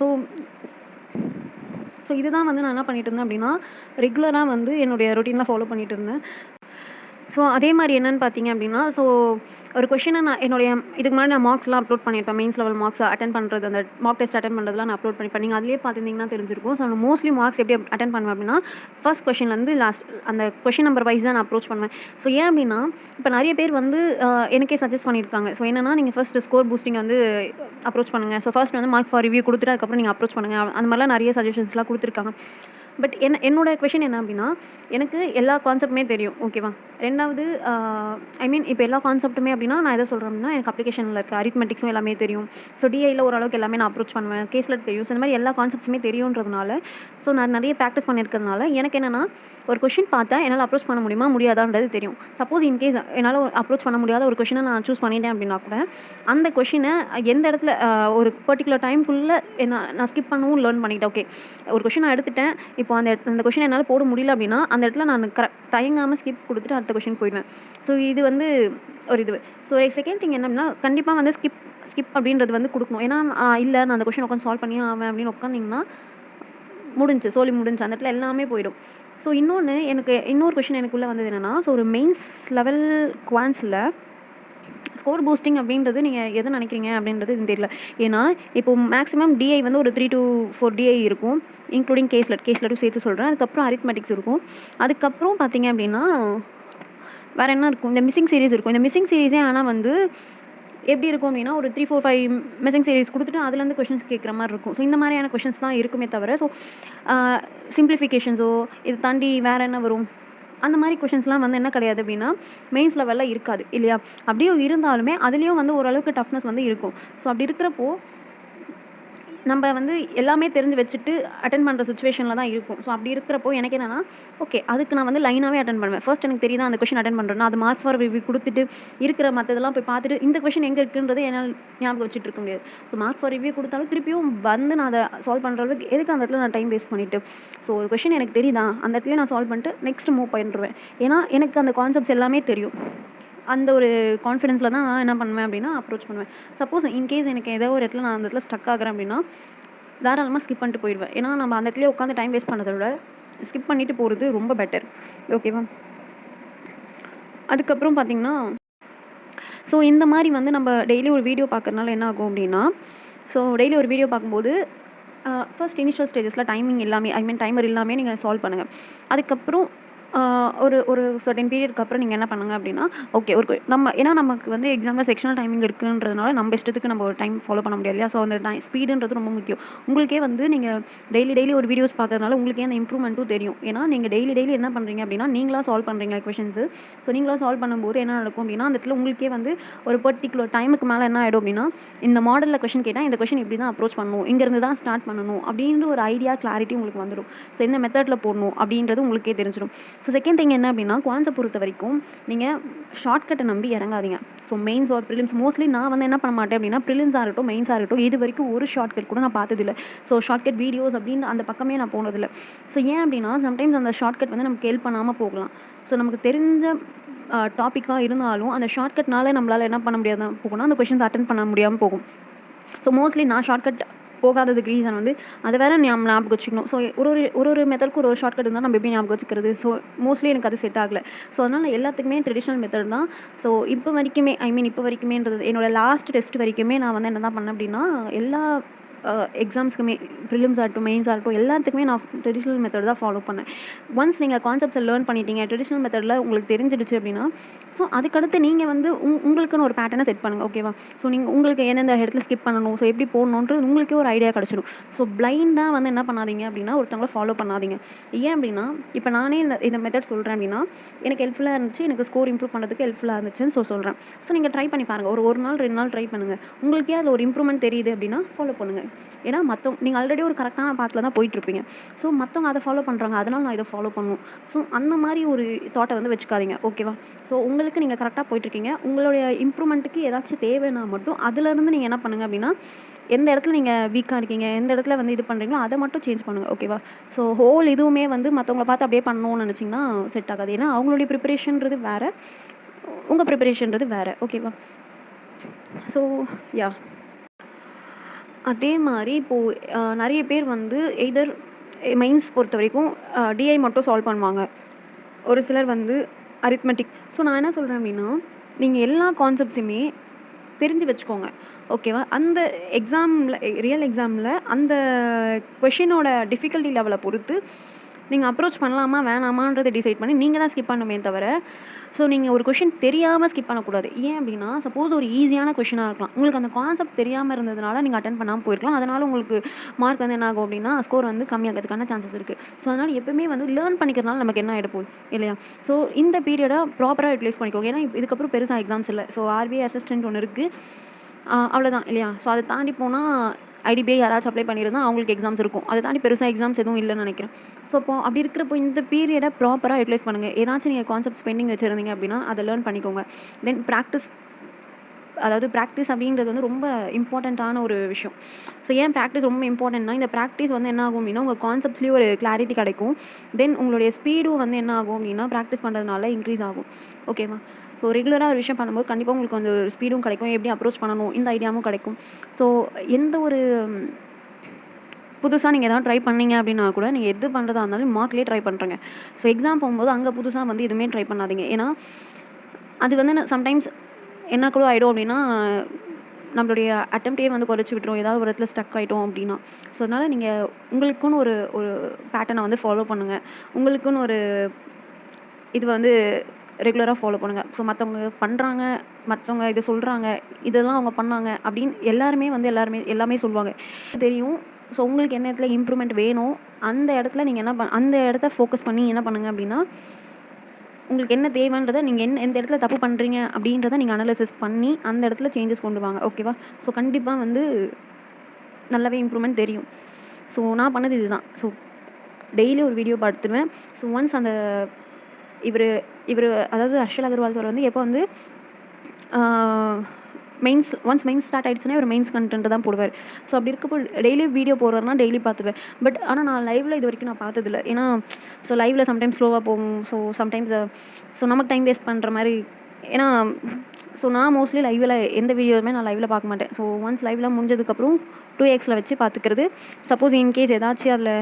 ஸோ இதுதான் வந்து நான் என்ன பண்ணிட்டு இருந்தேன் அப்படின்னா ரெகுலராக வந்து என்னுடைய ரொட்டீனில் ஃபாலோ பண்ணிட்டு இருந்தேன். ஸோ அதே மாதிரி என்னென்னு பார்த்தீங்க அப்படின்னா, ஸோ ஒரு கொஷினை நான் என்னுடைய இதுக்கு முன்னாடி நான் மார்க்ஸ்லாம் அப்லோட் பண்ணியிருப்பேன். மெயின்ஸ் லெவல் மார்க்ஸ் அட்டன் பண்ணுறது, அந்த மார்க் டெஸ்ட் அட்டன் பண்ணுறதுலாம் நான் அப்லோட் பண்ணியிருப்பேன். நீங்கள் அதிலே பார்த்துருந்தீங்கன்னா தெரிஞ்சிருக்கும். ஸோ நான் மோஸ்ட்லி மார்க்ஸ் எப்படி அட்டன் பண்ணுவேன் அப்படின்னா ஃபர்ஸ்ட் கொஷின்லேருந்து லாஸ்ட் அந்த கொஷின் நம்பர் வைஸ் தான் நான் அப்ரோச் பண்ணுவேன். ஸோ ஏன் அப்படின்னா இப்போ நிறைய பேர் வந்து எனக்கே சஜஸ்ட் பண்ணியிருக்காங்க. ஸோ என்னென்னா நீங்கள் ஃபர்ஸ்ட் ஸ்கோர் பூஸ்டிங் வந்து அப்ரோச் பண்ணுங்கள். ஸோ ஃபர்ஸ்ட் வந்து மார்க் ஃபார் ரிவ்யூ கொடுத்துட்டு அதுக்கப்புறம் நீங்கள் அப்ரோச் பண்ணுங்கள். அந்த மாதிரிலாம் நிறைய சஜஷன்ஸ்லாம் கொடுத்துருக்காங்க. பட் என்னோட கொஷின் என்ன அப்படின்னா எனக்கு எல்லா கான்செப்ட்டுமே தெரியும், ஓகேவா. ரெண்டாவது ஐ மீன் இப்போ எல்லா கான்செப்ட்டுமே அப்படின்னா நான் எதை சொல்கிறேன் அப்படின்னா எனக்கு அப்ளிகேஷனில் இருக்க அரித்மெட்டிக்ஸும் எல்லாமே தெரியும். ஸோ டிஐயில் ஓரளவுக்கு எல்லாமே நான் அப்ரோச் பண்ணுவேன். கேஸில் தெரியும். ஸோ இந்த மாதிரி எல்லா கான்செப்ட்ஸுமே தெரியுன்றதுனால ஸோ நான் நிறைய ப்ராக்டிஸ் பண்ணியிருக்கிறதுனால எனக்கு என்னென்னா ஒரு கொஷின் பார்த்தா என்னால் அப்ரோச் பண்ண முடியுமா முடியாதான்றது தெரியும். சப்போஸ் இன்கேஸ் என்னால் அப்ரோச் பண்ண முடியாத ஒரு கொஷினை நான் சூஸ் பண்ணிட்டேன் அப்படின்னா கூட அந்த கொஷினை எந்த இடத்துல ஒரு பர்டிகுலர் டைம்குள்ளே நான் ஸ்கிப் பண்ணவும் லேர்ன் பண்ணிக்கிட்டேன். ஓகே ஒரு கொஷின் நான் எடுத்துட்டேன், இப்போ அந்த கொஷின் என்னால் போட முடியல அப்படின்னா அந்த இடத்துல நான் தயங்காமல் ஸ்கிப் கொடுத்துட்டு அடுத்த கொஷின் போயிடுவேன். ஸோ இது வந்து ஒரு இது. ஸோ செகண்ட் திங் என்ன அப்படின்னா கண்டிப்பாக வந்து ஸ்கிப் அப்படின்றது வந்து கொடுக்கணும். ஏன்னா இல்லை நான் அந்த கொஷின் உட்காந்து சால்வ் பண்ணி ஆவேன் அப்படின்னு உட்காந்திங்கன்னா முடிஞ்சு அந்த இடத்துல எல்லாமே போயிடும். ஸோ இன்னொரு கொஷின் எனக்குள்ளே வந்தது என்னென்னா ஸோ ஒரு மெயின்ஸ் லெவல் குவான்ஸில் ஸ்கோர் பூஸ்டிங் அப்படின்றது நீங்கள் எதை நினைக்கிறீங்க அப்படின்றது இது தெரியல. ஏன்னா இப்போது மேக்ஸிமம் டிஐ வந்து ஒரு 3 to 4 டிஐ இருக்கும், இன்க்ளூடிங் கேஸ்லெட்டும் சேர்த்து சொல்கிறேன். அதுக்கப்புறம் அரித்மெட்டிக்ஸ் இருக்கும். அதுக்கப்புறம் பார்த்தீங்க அப்படின்னா வேறு என்ன இருக்கும், இந்த மிஸ்ஸிங் சீரிஸ் இருக்கும். இந்த மிஸ்ஸிங் சீரிஸே ஆனால் வந்து எப்படி இருக்கும் அப்படின்னா ஒரு 3, 4, 5 மிஸ்ஸிங் சீரிஸ் கொடுத்துட்டு அதுலேருந்து கொஷின்ஸ் கேட்குற மாதிரி இருக்கும். ஸோ இந்த மாதிரியான கொஷின்ஸ் தான் இருக்குமே தவிர ஸோ சிம்பிளிஃபிகேஷன்ஸோ இது தாண்டி வேறு என்ன வரும் அந்த மாதிரி கொஷின்ஸ்லாம் வந்து என்ன கிடையாது அப்படின்னா மெயின்ஸ் லெவலில் இருக்காது இல்லையா. அப்படியே இருந்தாலுமே அதுலேயும் வந்து ஓரளவுக்கு டஃப்னஸ் வந்து இருக்கும். ஸோ அப்படி இருக்கிறப்போ நம்ம வந்து எல்லாமே தெரிஞ்சு வச்சுட்டு அட்டன் பண்ணுற சுச்சுவேஷனில் தான் இருக்கும். ஸோ அப்படி இருக்கிறப்போ எனக்கு என்னென்னா ஓகே அதுக்கு நான் வந்து லைனாகவே அட்டன் பண்ணுவேன். ஃபர்ஸ்ட் எனக்கு தெரியுதா அந்த கொஷின் அட்டன் பண்ணுறேன்னா அது மார்க் ஃபார் ரிவ்யூ கொடுத்துட்டு இருக்கிற மற்றதெல்லாம் போய் பார்த்துட்டு இந்த கொஷின் எங்கே இருக்குன்றது என்னால் ஞாபகம் வச்சுட்டு இருக்க முடியாது. ஸோ மார்க் ஃபார் ரிவ்யூ கொடுத்தாலும் திருப்பியும் வந்து நான் அதை சால்வ் பண்ணுற அளவுக்கு எதுக்கு அந்த இடத்துல நான் டைம் வேஸ்ட் பண்ணிவிட்டு ஸோ ஒரு கொஷின் எனக்கு தெரியுதா அந்த இடத்துல நான் சால்வ் பண்ணிட்டு நெக்ஸ்ட் மூவ் பண்ணிடுவேன். ஏன்னா எனக்கு அந்த கான்செப்ட்ஸ் எல்லாமே தெரியும். அந்த ஒரு கான்ஃபிடென்ஸில் தான் நான் என்ன பண்ணுவேன் அப்படின்னா அப்ரோச் பண்ணுவேன். சப்போஸ் இன்கேஸ் எனக்கு ஏதோ ஒரு இடத்துல நான் அந்த இடத்துல ஸ்டக் ஆகிறேன் அப்படின்னா தாராளமாக ஸ்கிப் பண்ணிட்டு போயிடுவேன். ஏன்னா நம்ம அந்த இடத்துல உட்காந்து டைம் வேஸ்ட் பண்ணதை விட ஸ்கிப் பண்ணிட்டு போகிறது ரொம்ப பெட்டர், ஓகேவா. அதுக்கப்புறம் பார்த்திங்கன்னா ஸோ இந்த மாதிரி வந்து நம்ம டெய்லி ஒரு வீடியோ பார்க்குறதுனால என்ன ஆகும் அப்படின்னா ஸோ டெய்லி ஒரு வீடியோ பார்க்கும்போது ஃபர்ஸ்ட் இனிஷியல் ஸ்டேஜஸில் டைமிங் எல்லாமே ஐ மீன் டைமர் எல்லாமே நீங்கள் சால்வ் பண்ணுங்கள். அதுக்கப்புறம் ஒரு சர்டன் பீரியடுக்கு அப்புறம் நீங்கள் என்ன பண்ணுங்க அப்படின்னா ஓகே ஏன்னா நமக்கு வந்து எக்ஸாமில் செக்ஷனல் டைமிங் இருக்குன்றதுனால நம்ம இஷ்டத்துக்கு நம்ம ஒரு டைம் ஃபாலோ பண்ண முடியாது இல்லையா. ஸோ அந்த ஸ்பீடுன்றது ரொம்ப முக்கியம். உங்களுக்கே வந்து நீங்கள் டெய்லி ஒரு வீடியோஸ் பார்க்கறதுனால உங்களுக்கே அந்த இம்ப்ரூவ்மெண்ட்டும் தெரியும். ஏன்னா நீங்கள் டெய்லி என்ன பண்ணுறீங்க அப்படின்னா நீங்களாக சால்வ் பண்ணுறீங்க கொஷின்ஸு. ஸோ நீங்களாக சால்வ் பண்ணும்போது என்ன நடக்கும் அப்படின்னா அந்த இடத்துல உங்களுக்கே வந்து ஒரு பர்டிகுலர் டைமுக்கு மேலே என்ன ஆகிடும் அப்படின்னா இந்த மாடலில் கொஷின் கேட்டால் இந்த கொஷின் இப்படி தான் அப்ரோச் பண்ணணும், இங்கேருந்து தான் ஸ்டார்ட் பண்ணணும் அப்படின்ற ஒரு ஐடியா கிளாரிட்டி உங்களுக்கு வந்துடும். ஸோ இந்த மெத்தடில் போடணும் அப்படின்றது உங்களுக்கே தெரிஞ்சிடும். ஸோ செகண்ட் திங் என்ன அப்படின்னா குவான்ஸை பொறுத்த வரைக்கும் நீங்கள் ஷார்ட்கட்டை நம்பி இறங்காதீங்க. So mains or prelims mostly நான் வந்து என்ன பண்ண மாட்டேன் அப்படின்னா ப்ரிலிம்ஸாக இருக்கட்டும் மெயின்ஸாக இருக்கட்டும் இது வரைக்கும் ஒரு ஷார்ட்கட் கூட நான் பார்த்ததில்லை. ஸோ ஷார்ட்கட் வீடியோஸ் அப்படின்னு அந்த பக்கமே நான் போனதில்லை. ஸோ ஏன் அப்படின்னா சம்டைம்ஸ் அந்த ஷார்ட்கட் வந்து நமக்கு ஹெல்ப் பண்ணாமல் போகலாம். ஸோ நமக்கு தெரிஞ்ச டாப்பிக்காக இருந்தாலும் அந்த ஷார்ட்கட்னால நம்மளால் என்ன பண்ண முடியாது போகணும், அந்த கொஷின்ஸ் அட்டன் பண்ண முடியாமல் போகும். ஸோ மோஸ்ட்லி நான் ஷார்ட்கட் போகாததுக்கு ரீசன் வந்து அதை வேறு ஞாபகம் வச்சுக்கணும். ஸோ ஒரு மெத்தடுக்கு ஒரு ஷார்ட்கட் இருந்தால் நம்ம எப்படி ஞாபகம் வச்சுக்கிறது. ஸோ மோஸ்ட்லி எனக்கு அது செட் ஆகலை. ஸோ அதனால் எல்லாத்துக்குமே ட்ரெடிஷ்னல் மெத்தட் தான். ஸோ இப்போ வரைக்குமேன்றது என்னோடய லாஸ்ட் டெஸ்ட் வரைக்குமே நான் வந்து என்ன தான் பண்ணேன் அப்படின்னா எல்லா எக்ஸாம்ஸ்க்குமே ப்ரிலிம்ஸ் ஆகட்டும் மெயின்ஸ் ஆகட்டும் எல்லாத்துக்குமே நான் ட்ரெடிஷ்னல் மெத்தட் தான் ஃபாலோ பண்ணேன். ஒன்ஸ் நீங்கள் கான்செப்ட்ஸை லேர்ன் பண்ணிட்டீங்க ட்ரெடிஷ்னல் மெத்தடில் உங்களுக்கு தெரிஞ்சிடுச்சு அப்படின்னா ஸோ அதுக்கடுத்து நீங்கள் வந்து உங்களுக்குன்னு ஒரு பேட்டர்னை செட் பண்ணுங்கள், ஓகேவா. ஸோ நீங்கள் உங்களுக்கு எந்தெந்த இடத்துல ஸ்கிப் பண்ணணும் ஸோ எப்படி போடணுன்றது உங்களுக்கே ஒரு ஐடியா கிடச்சிடும். ஸோ பிளைண்டாக வந்து என்ன பண்ணாதீங்க அப்படின்னா ஒருத்தவங்களை ஃபாலோ பண்ணாதீங்க. ஏன் அப்படின்னா இப்போ நானே இந்த மெத்தட் சொல்கிறேன் அப்படின்னா எனக்கு ஹெல்ப்ஃபுல்லாக இருந்துச்சு, எனக்கு ஸ்கோர் இம்ப்ரூவ் பண்ணுறதுக்கு ஹெல்ப்ஃபுல்லாக இருந்துச்சுன்னு சொல்கிறேன். ஸோ நீங்கள் ட்ரை பண்ணி பாருங்கள். ஒரு நாள் 2 நாள் ட்ரை பண்ணுங்கள். உங்களுக்கே அதில் ஒரு இம்ப்ரூவ்மெண்ட் தெரியுது அப்படின்னா ஃபாலோ பண்ணுங்கள். ஏன்னா நீங்கள் ஆல்ரெடி ஒரு கரெக்டான பாத்தில் தான் போயிட்டுருப்பீங்க. ஸோ மற்றவங்க அதை ஃபாலோ பண்ணுறாங்க, அதனால் நான் இதை ஃபாலோ பண்ணணும். ஸோ அந்த மாதிரி ஒரு தாட்டை வந்து வச்சுக்காதீங்க. ஓகேவா? ஸோ உங்களுக்கு நீங்கள் கரெக்டாக போயிட்டுருக்கீங்க. உங்களுடைய இம்ப்ரூவ்மெண்ட்டுக்கு ஏதாச்சும் தேவைன்னா மட்டும் அதுலேருந்து நீங்கள் என்ன பண்ணுங்கள் அப்படின்னா, எந்த இடத்துல நீங்கள் வீக்காக இருக்கீங்க, எந்த இடத்துல வந்து இது பண்ணுறீங்களோ அதை மட்டும் சேஞ்ச் பண்ணுங்கள். ஓகேவா? ஸோ ஹோல் இதுவுமே வந்து மற்றவங்கள பார்த்து அப்படியே பண்ணணும்னு நினச்சிங்கன்னா செட் ஆகாது. ஏன்னா அவங்களுடைய ப்ரிப்பரேஷன்றது வேறு, உங்கள் ப்ரிப்பரேஷன்றது வேறு. ஓகேவா? ஸோ யா, அதே மாதிரி இப்போது நிறைய பேர் வந்து எய்தர் மெயின்ஸ் பொறுத்த வரைக்கும் டிஐ மட்டும் சால்வ் பண்ணுவாங்க, ஒரு சிலர் வந்து அரித்மெட்டிக். ஸோ நான் என்ன சொல்கிறேன் அப்படின்னா, நீங்கள் எல்லா கான்செப்ட்ஸுமே தெரிஞ்சு வச்சுக்கோங்க. ஓகேவா? அந்த எக்ஸாமில், ரியல் எக்ஸாமில் அந்த கொஷினோட டிஃபிகல்ட்டி லெவலை பொறுத்து நீங்கள் அப்ரோச் பண்ணலாமா வேணாமான்றதை டிசைட் பண்ணி நீங்கள் தான் ஸ்கிப் பண்ணுமே தவிர, ஸோ நீங்கள் ஒரு கொஷின் தெரியாமல் ஸ்கிப் பண்ணக்கூடாது. ஏன் அப்படின்னா, சப்போஸ் ஒரு ஈஸியான கொஷினாக இருக்கலாம், உங்களுக்கு அந்த கான்செப்ட் தெரியாமல் இருந்ததுனால நீங்கள் அட்டென்ட் பண்ணாமல் போயிருக்கலாம். அதனால் உங்களுக்கு மார்க் வந்து என்ன ஆகும் அப்படின்னா, ஸ்கோர் வந்து கம்மியாகிறதுக்கான சான்சஸ் இருக்குது. ஸோ அதனால் எப்பவுமே வந்து லேர்ன் பண்ணிக்கிறதுனால நமக்கு என்ன ஆகிட போகுது இல்லையா? ஸோ இந்த பீரியடை ப்ராப்பராக யூட்டிலைஸ் பண்ணிக்கோங்க. ஏன்னா இதுக்கப்புறம் பெருசாக எக்ஸாம்ஸ் இல்லை. ஸோ ஆர்பிஐ அசிஸ்டன்ட் ஒன்று இருக்குது, அவ்வளோதான் இல்லையா? ஸோ அதை தாண்டி போனால் ஐடிபிஐ யாராச்சும் அப்ளை பண்ணியிருந்தா அவங்களுக்கு எக்ஸாம்ஸ் இருக்கும். அதை தாண்டி பெருசாக எக்ஸாம்ஸ் எதுவும் இல்லைன்னு நினைக்கிறேன். ஸோ அப்போ அப்படி இருக்கிறப்போ இந்த பீரியடை ப்ராப்பராக யூட்டிலைஸ் பண்ணுங்கள். ஏதாச்சும் நீங்கள் கான்செப்ட்ஸ் பெண்டிங் வச்சுருந்தீங்க அப்படின்னா அதை லேர்ன் பண்ணிக்கோங்க. தென் ப்ராக்டிஸ், அதாவது ப்ராக்டிஸ் அப்படின்றது வந்து ரொம்ப இம்பார்ட்டண்ட்டான ஒரு விஷயம். ஸோ ஏன் ப்ராக்டிஸ் ரொம்ப இம்பார்ட்டன்ட்னா, இந்த ப்ராக்டிஸ் வந்து என்ன ஆகும் அப்படின்னா, உங்கள் கான்செப்ட்ஸ்லேயும் ஒரு கிளாரிட்டி கிடைக்கும். தென் உங்களுடைய ஸ்பீடும் வந்து என்ன ஆகும் அப்படின்னா, ப்ராக்டிஸ் பண்ணுறதுனால இன்க்ரீஸ் ஆகும். ஓகேவா? ஸோ ரெகுலராக ஒரு விஷயம் பண்ணும்போது கண்டிப்பாக உங்களுக்கு வந்து ஒரு ஸ்பீடும் கிடைக்கும், எப்படி அப்ரோச் பண்ணணும் இந்த ஐடியாவும் கிடைக்கும். ஸோ எந்த ஒரு புதுசாக நீங்கள் எதாவது ட்ரை பண்ணீங்க அப்படின்னா கூட, நீங்கள் எது பண்ணுறதா இருந்தாலும் மார்க்லேயே ட்ரை பண்ணுறேங்க. ஸோ எக்ஸாம் போகும்போது அங்கே புதுசாக வந்து எதுவுமே ட்ரை பண்ணாதீங்க. ஏன்னா அது வந்து சம்டைம்ஸ் என்ன கூட ஆகிடும் அப்படின்னா, நம்மளுடைய அட்டெம்ப்டே வந்து குறைச்சி விட்டுரும், ஏதாவது ஒரு இடத்துல ஸ்டக் ஆகிட்டோம் அப்படின்னா. ஸோ அதனால் நீங்கள் உங்களுக்குன்னு ஒரு ஒரு பேட்டர்னை வந்து ஃபாலோ பண்ணுங்கள். உங்களுக்குன்னு ஒரு இது வந்து ரெகுலராக ஃபாலோ பண்ணுங்கள். ஸோ மற்றவங்க பண்ணுறாங்க, மற்றவங்க இதை சொல்கிறாங்க, இதெல்லாம் அவங்க பண்ணாங்க அப்படின்னு எல்லாருமே வந்து எல்லாமே சொல்லுவாங்க, தெரியும். ஸோ உங்களுக்கு என்ன இடத்துல இம்ப்ரூவ்மெண்ட் வேணும், அந்த இடத்துல நீங்கள் அந்த இடத்த ஃபோக்கஸ் பண்ணி என்ன பண்ணுங்கள் அப்படின்னா, உங்களுக்கு என்ன தேவைன்றதை நீங்கள் எந்த இடத்துல தப்பு பண்ணுறீங்க அப்படின்றத நீங்கள் அனலைசிஸ் பண்ணி அந்த இடத்துல சேஞ்சஸ் கொண்டு வாங்க. ஓகேவா? ஸோ கண்டிப்பாக வந்து நல்லாவே இம்ப்ரூவ்மெண்ட் தெரியும். ஸோ நான் பண்ணது இதுதான். ஸோ டெய்லி ஒரு வீடியோ பார்த்துருவேன். ஸோ ஒன்ஸ் அந்த இவர் அதாவது ஹர்ஷல் அகர்வால் சார் வந்து எப்போ வந்து மெயின்ஸ் ஸ்டார்ட் ஆகிடுச்சுன்னா இவர் மெயின்ஸ் கண்டென்ட் தான் போடுவார். ஸோ அப்படி இருக்கப்போ டெய்லி வீடியோ போடுறாருனா டெய்லி பார்த்துப்பேன். பட் ஆனால் நான் லைவில் இது வரைக்கும் நான் பார்த்ததில்ல. ஏன்னா ஸோ லைவில் சம்டைம்ஸ் ஸ்லோவாக போகும். ஸோ சம்டைம்ஸ் நமக்கு டைம் வேஸ்ட் பண்ணுற மாதிரி. ஏன்னா ஸோ நான் மோஸ்ட்லி லைவில் எந்த வீடியோவுமே நான் லைவில் பார்க்க மாட்டேன். ஸோ ஒன்ஸ் லைவில் முடிஞ்சதுக்கப்புறம் 2xல வச்சு பார்த்துக்கிறது. சப்போஸ் இன்கேஸ் ஏதாச்சும் அதில்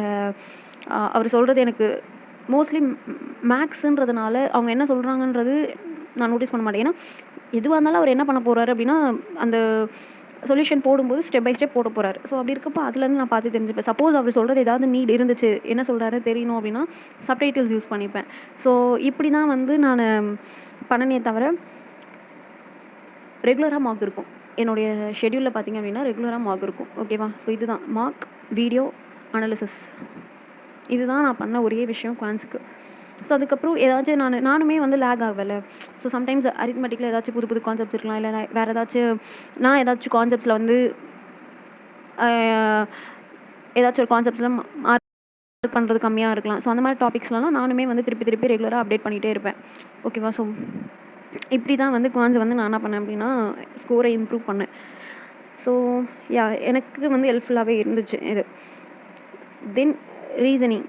அவர் சொல்கிறது எனக்கு மோஸ்ட்லி மேக்ஸுன்றதுனால அவங்க என்ன சொல்கிறாங்கன்றது நான் நோட்டீஸ் பண்ண மாட்டேன். ஏன்னா எதுவாக இருந்தாலும் அவர் என்ன பண்ண போகிறாரு அப்படின்னா, அந்த சொல்யூஷன் போடும்போது ஸ்டெப் பை ஸ்டெப் போட போகிறாரு. ஸோ அப்படி இருக்கப்போ அதுலேருந்து நான் பார்த்து தெரிஞ்சுப்பேன். சப்போஸ் அவர் சொல்கிறது ஏதாவது நீட் இருந்துச்சு, என்ன சொல்கிறாரு தெரியணும் அப்படின்னா சப்டைட்டில்ஸ் யூஸ் பண்ணிப்பேன். ஸோ இப்படி தான் வந்து நான் பண்ணனே தவிர ரெகுலராக மார்க் இருக்கும். என்னுடைய ஷெட்யூலில் பார்த்திங்க அப்படின்னா ரெகுலராக மார்க் இருக்கும். ஓகேவா? ஸோ இதுதான் மார்க், வீடியோ, அனாலிசிஸ். இதுதான் நான் பண்ண ஒரே விஷயம் குவான்ஸுக்கு. ஸோ அதுக்கப்புறம் ஏதாச்சும் நானுமே வந்து லேக் ஆகலை. ஸோ சம்டைம்ஸ் அரித்மெட்டிக்கில் ஏதாச்சும் புது கான்செப்ட்ஸ் இருக்கலாம், இல்லை வேறு ஏதாச்சும் கான்செப்ட்ஸில் வந்து ஏதாச்சும் ஒரு கான்செப்ட்ஸில் மார்க் பண்ணுறது கம்மியாக இருக்கலாம். ஸோ அந்த மாதிரி டாபிக்ஸ்லாம் நானுமே வந்து திருப்பி ரெகுலராக அப்டேட் பண்ணிகிட்டே இருப்பேன். ஓகேவா? ஸோ இப்படி தான் வந்து குவான்ஸ் வந்து நான் என்ன பண்ணேன் அப்படின்னா ஸ்கோரை இம்ப்ரூவ் பண்ணேன். ஸோ யா, எனக்கு வந்து ஹெல்ப்ஃபுல்லாகவே இருந்துச்சு இது. தென் ரீசனிங்.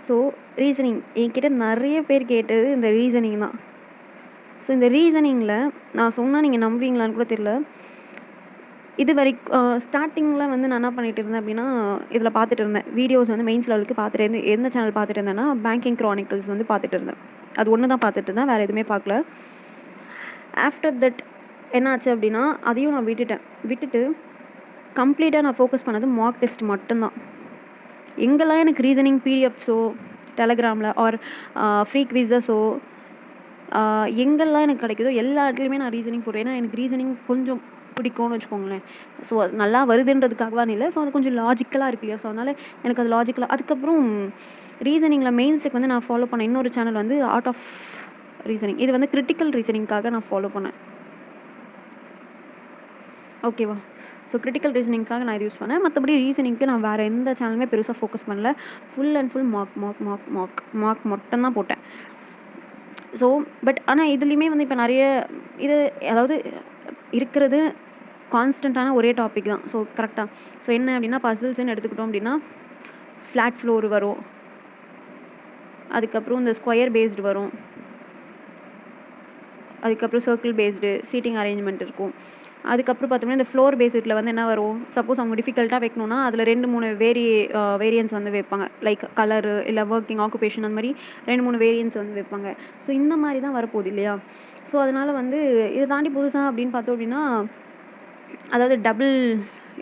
ஸோ ரீசனிங் என்கிட்ட நிறைய பேர் கேட்டது இந்த ரீசனிங் தான். ஸோ இந்த ரீசனிங்கில் நான் சொன்னால் நீங்கள் நம்புவீங்களான்னு கூட தெரியல. இது வரைக்கும் ஸ்டார்டிங்கில் வந்து நான் என்ன பண்ணிகிட்டு இருந்தேன் அப்படின்னா, இதில் பார்த்துட்டு இருந்தேன் வீடியோஸ் வந்து மெயின்ஸ் லெவலுக்கு பார்த்துட்டு இருந்தேன். எந்த சேனல் பார்த்துட்டு இருந்தேன்னா பேங்கிங் க்ரானிக்கல்ஸ் வந்து பார்த்துட்டு இருந்தேன். அது ஒன்று தான் பார்த்துட்டு இருந்தேன், வேறு எதுவுமே பார்க்கல. ஆஃப்டர் தட் என்னாச்சு அப்படின்னா அதையும் நான் விட்டுட்டு கம்ப்ளீட்டாக நான் ஃபோக்கஸ் பண்ணது மார்க் டெஸ்ட் மட்டும்தான். எங்கெல்லாம் எனக்கு ரீசனிங் பிடிஎஃப்ஸோ டெலகிராமில் ஆர் ஃப்ரீ குவிஸஸோ எங்கெல்லாம் எனக்கு கிடைக்குதோ எல்லா இடத்துலையுமே நான் ரீசனிங் போடுறேன். ஏன்னா எனக்கு ரீசனிங் கொஞ்சம் பிடிக்கும்னு வச்சுக்கோங்களேன். ஸோ அது நல்லா வருதுன்றதுக்காகவான்னு இல்லை, ஸோ அது கொஞ்சம் லாஜிக்கலாக இருக்கு இல்லையா? ஸோ அதனால் எனக்கு அது லாஜிக்கலாக. அதுக்கப்புறம் ரீசனிங்கில் மெயின்ஸுக்கு வந்து நான் ஃபாலோ பண்ண இன்னொரு சேனல் வந்து ஆர்ட் ஆஃப் ரீசனிங். இது வந்து கிரிட்டிக்கல் ரீசனிங்காக நான் ஃபாலோ பண்ணேன். ஓகேவா? ஸோ கிரிட்டிக்கல் ரீசனிங்காக நான் இது யூஸ் பண்ணேன். மற்றபடி ரீசனிங்க்கு நான் வேறு எந்த சேனலுமே பெருசாக ஃபோக்கஸ் பண்ணல. ஃபுல் அண்ட் ஃபுல் மார்க் மட்டும் தான் போட்டேன். ஸோ பட் ஆனால் இதுலேயுமே வந்து இப்போ நிறைய இது அதாவது இருக்கிறது கான்ஸ்டண்ட்டான ஒரே டாபிக் தான். ஸோ கரெக்டாக. ஸோ என்ன அப்படின்னா பசில்ஸ்ன்னு எடுத்துக்கிட்டோம் அப்படின்னா ஃப்ளாட் ஃப்ளோர் வரும், அதுக்கப்புறம் இந்த ஸ்கொயர் பேஸ்டு வரும், அதுக்கப்புறம் சர்க்கிள் பேஸ்டு சீட்டிங் அரேஞ்ச்மெண்ட் இருக்கும். அதுக்கப்புறம் பார்த்தோம்னா இந்த ஃப்ளோர் பேஸிக்கில் வந்து என்ன வரும், சப்போஸ் அவங்க டிஃபிகல்ட்டாக வைக்கணும்னா அதில் 2-3 வேரியன்ஸ் வந்து வைப்பாங்க. லைக் கலரு இல்லை ஒர்க்கிங் ஆக்குபேஷன் அந்த மாதிரி 2-3 வேரியன்ஸ் வந்து வைப்பாங்க. ஸோ இந்த மாதிரி தான் வரப்போகுது இல்லையா. ஸோ அதனால் வந்து இதை தாண்டி புதுசாக அப்படின்னு பார்த்தோம் அப்படின்னா அதாவது டபுள்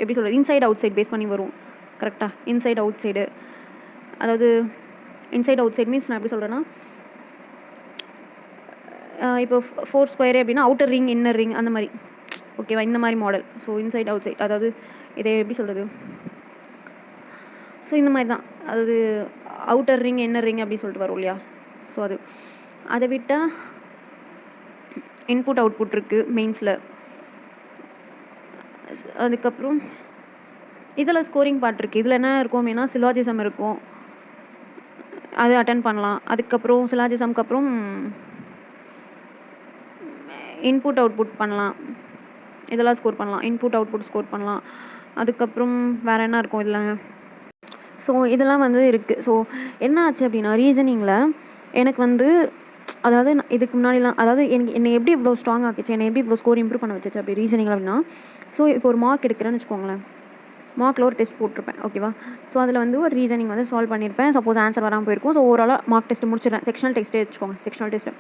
எப்படி சொல்கிறது, இன்சைட் அவுட் சைட் பேஸ் பண்ணி வரும். கரெக்டாக இன்சைட் அவுட் சைடு, அதாவது இன்சைட் அவுட் சைட் மீன்ஸ் நான் எப்படி சொல்கிறேன்னா இப்போ 4 ஸ்கொயர் அப்படின்னா அவுட்டர் ரிங் இன்னர் ரிங் அந்த மாதிரி. ஓகேவா, இந்த மாதிரி model. So inside outside அதாவது இதை எப்படி சொல்கிறது, ஸோ இந்த மாதிரி தான். அதாவது அவுட்டர் ரிங் இன்னர் ரிங் அப்படி சொல்லிட்டு வரும் இல்லையா. ஸோ அதை விட்டால் இன்புட் அவுட்புட் இருக்குது மெயின்ஸில். அதுக்கப்புறம் இதில் ஸ்கோரிங் பார்ட் இருக்குது. இதில் என்ன இருக்கும் அப்படின்னா சிலாஜிசம் இருக்கும், அது அட்டன் பண்ணலாம். அதுக்கப்புறம் சிலாஜிசம்க்கு அப்புறம் இன்புட் அவுட்புட் பண்ணலாம், இதெல்லாம் ஸ்கோர் பண்ணலாம். இன்புட் அவுட்புட் ஸ்கோர் பண்ணலாம். அதுக்கப்புறம் வேறு என்ன இருக்கும் இதில். ஸோ இதெல்லாம் வந்து இருக்குது. ஸோ என்ன ஆச்சு அப்படின்னா ரீசனிங்கில் எனக்கு வந்து அதாவது இதுக்கு முன்னாடிலாம் அதாவது என்னை எப்படி இவ்வளோ ஸ்ட்ராங் ஆக்கிச்சு, என்னை எப்படி இவ்வளோ ஸ்கோர் இம்ப்ரூவ் பண்ண வச்சிச்சு அப்படி ரீசனிங்கில் அப்படின்னா, ஸோ இப்போ ஒரு மார்க் எடுக்கிறேன்னு வச்சுக்கோங்களேன், மார்க்கில் ஒரு டெஸ்ட் போட்டிருப்பேன். ஓகேவா. ஸோ அதில் வந்து ஒரு ரீசனிங் வந்து சால்வ் பண்ணியிருப்பேன். சப்போஸ் ஆன்சர் வராமல் போயிருக்கும். ஸோ ஓவராலாக மார்க் டெஸ்ட்டு முடிச்சிட்டேன். செக்ஷனல் டெஸ்ட்டே வச்சுக்கோங்க, செக்ஷனல் டெஸ்ட்டு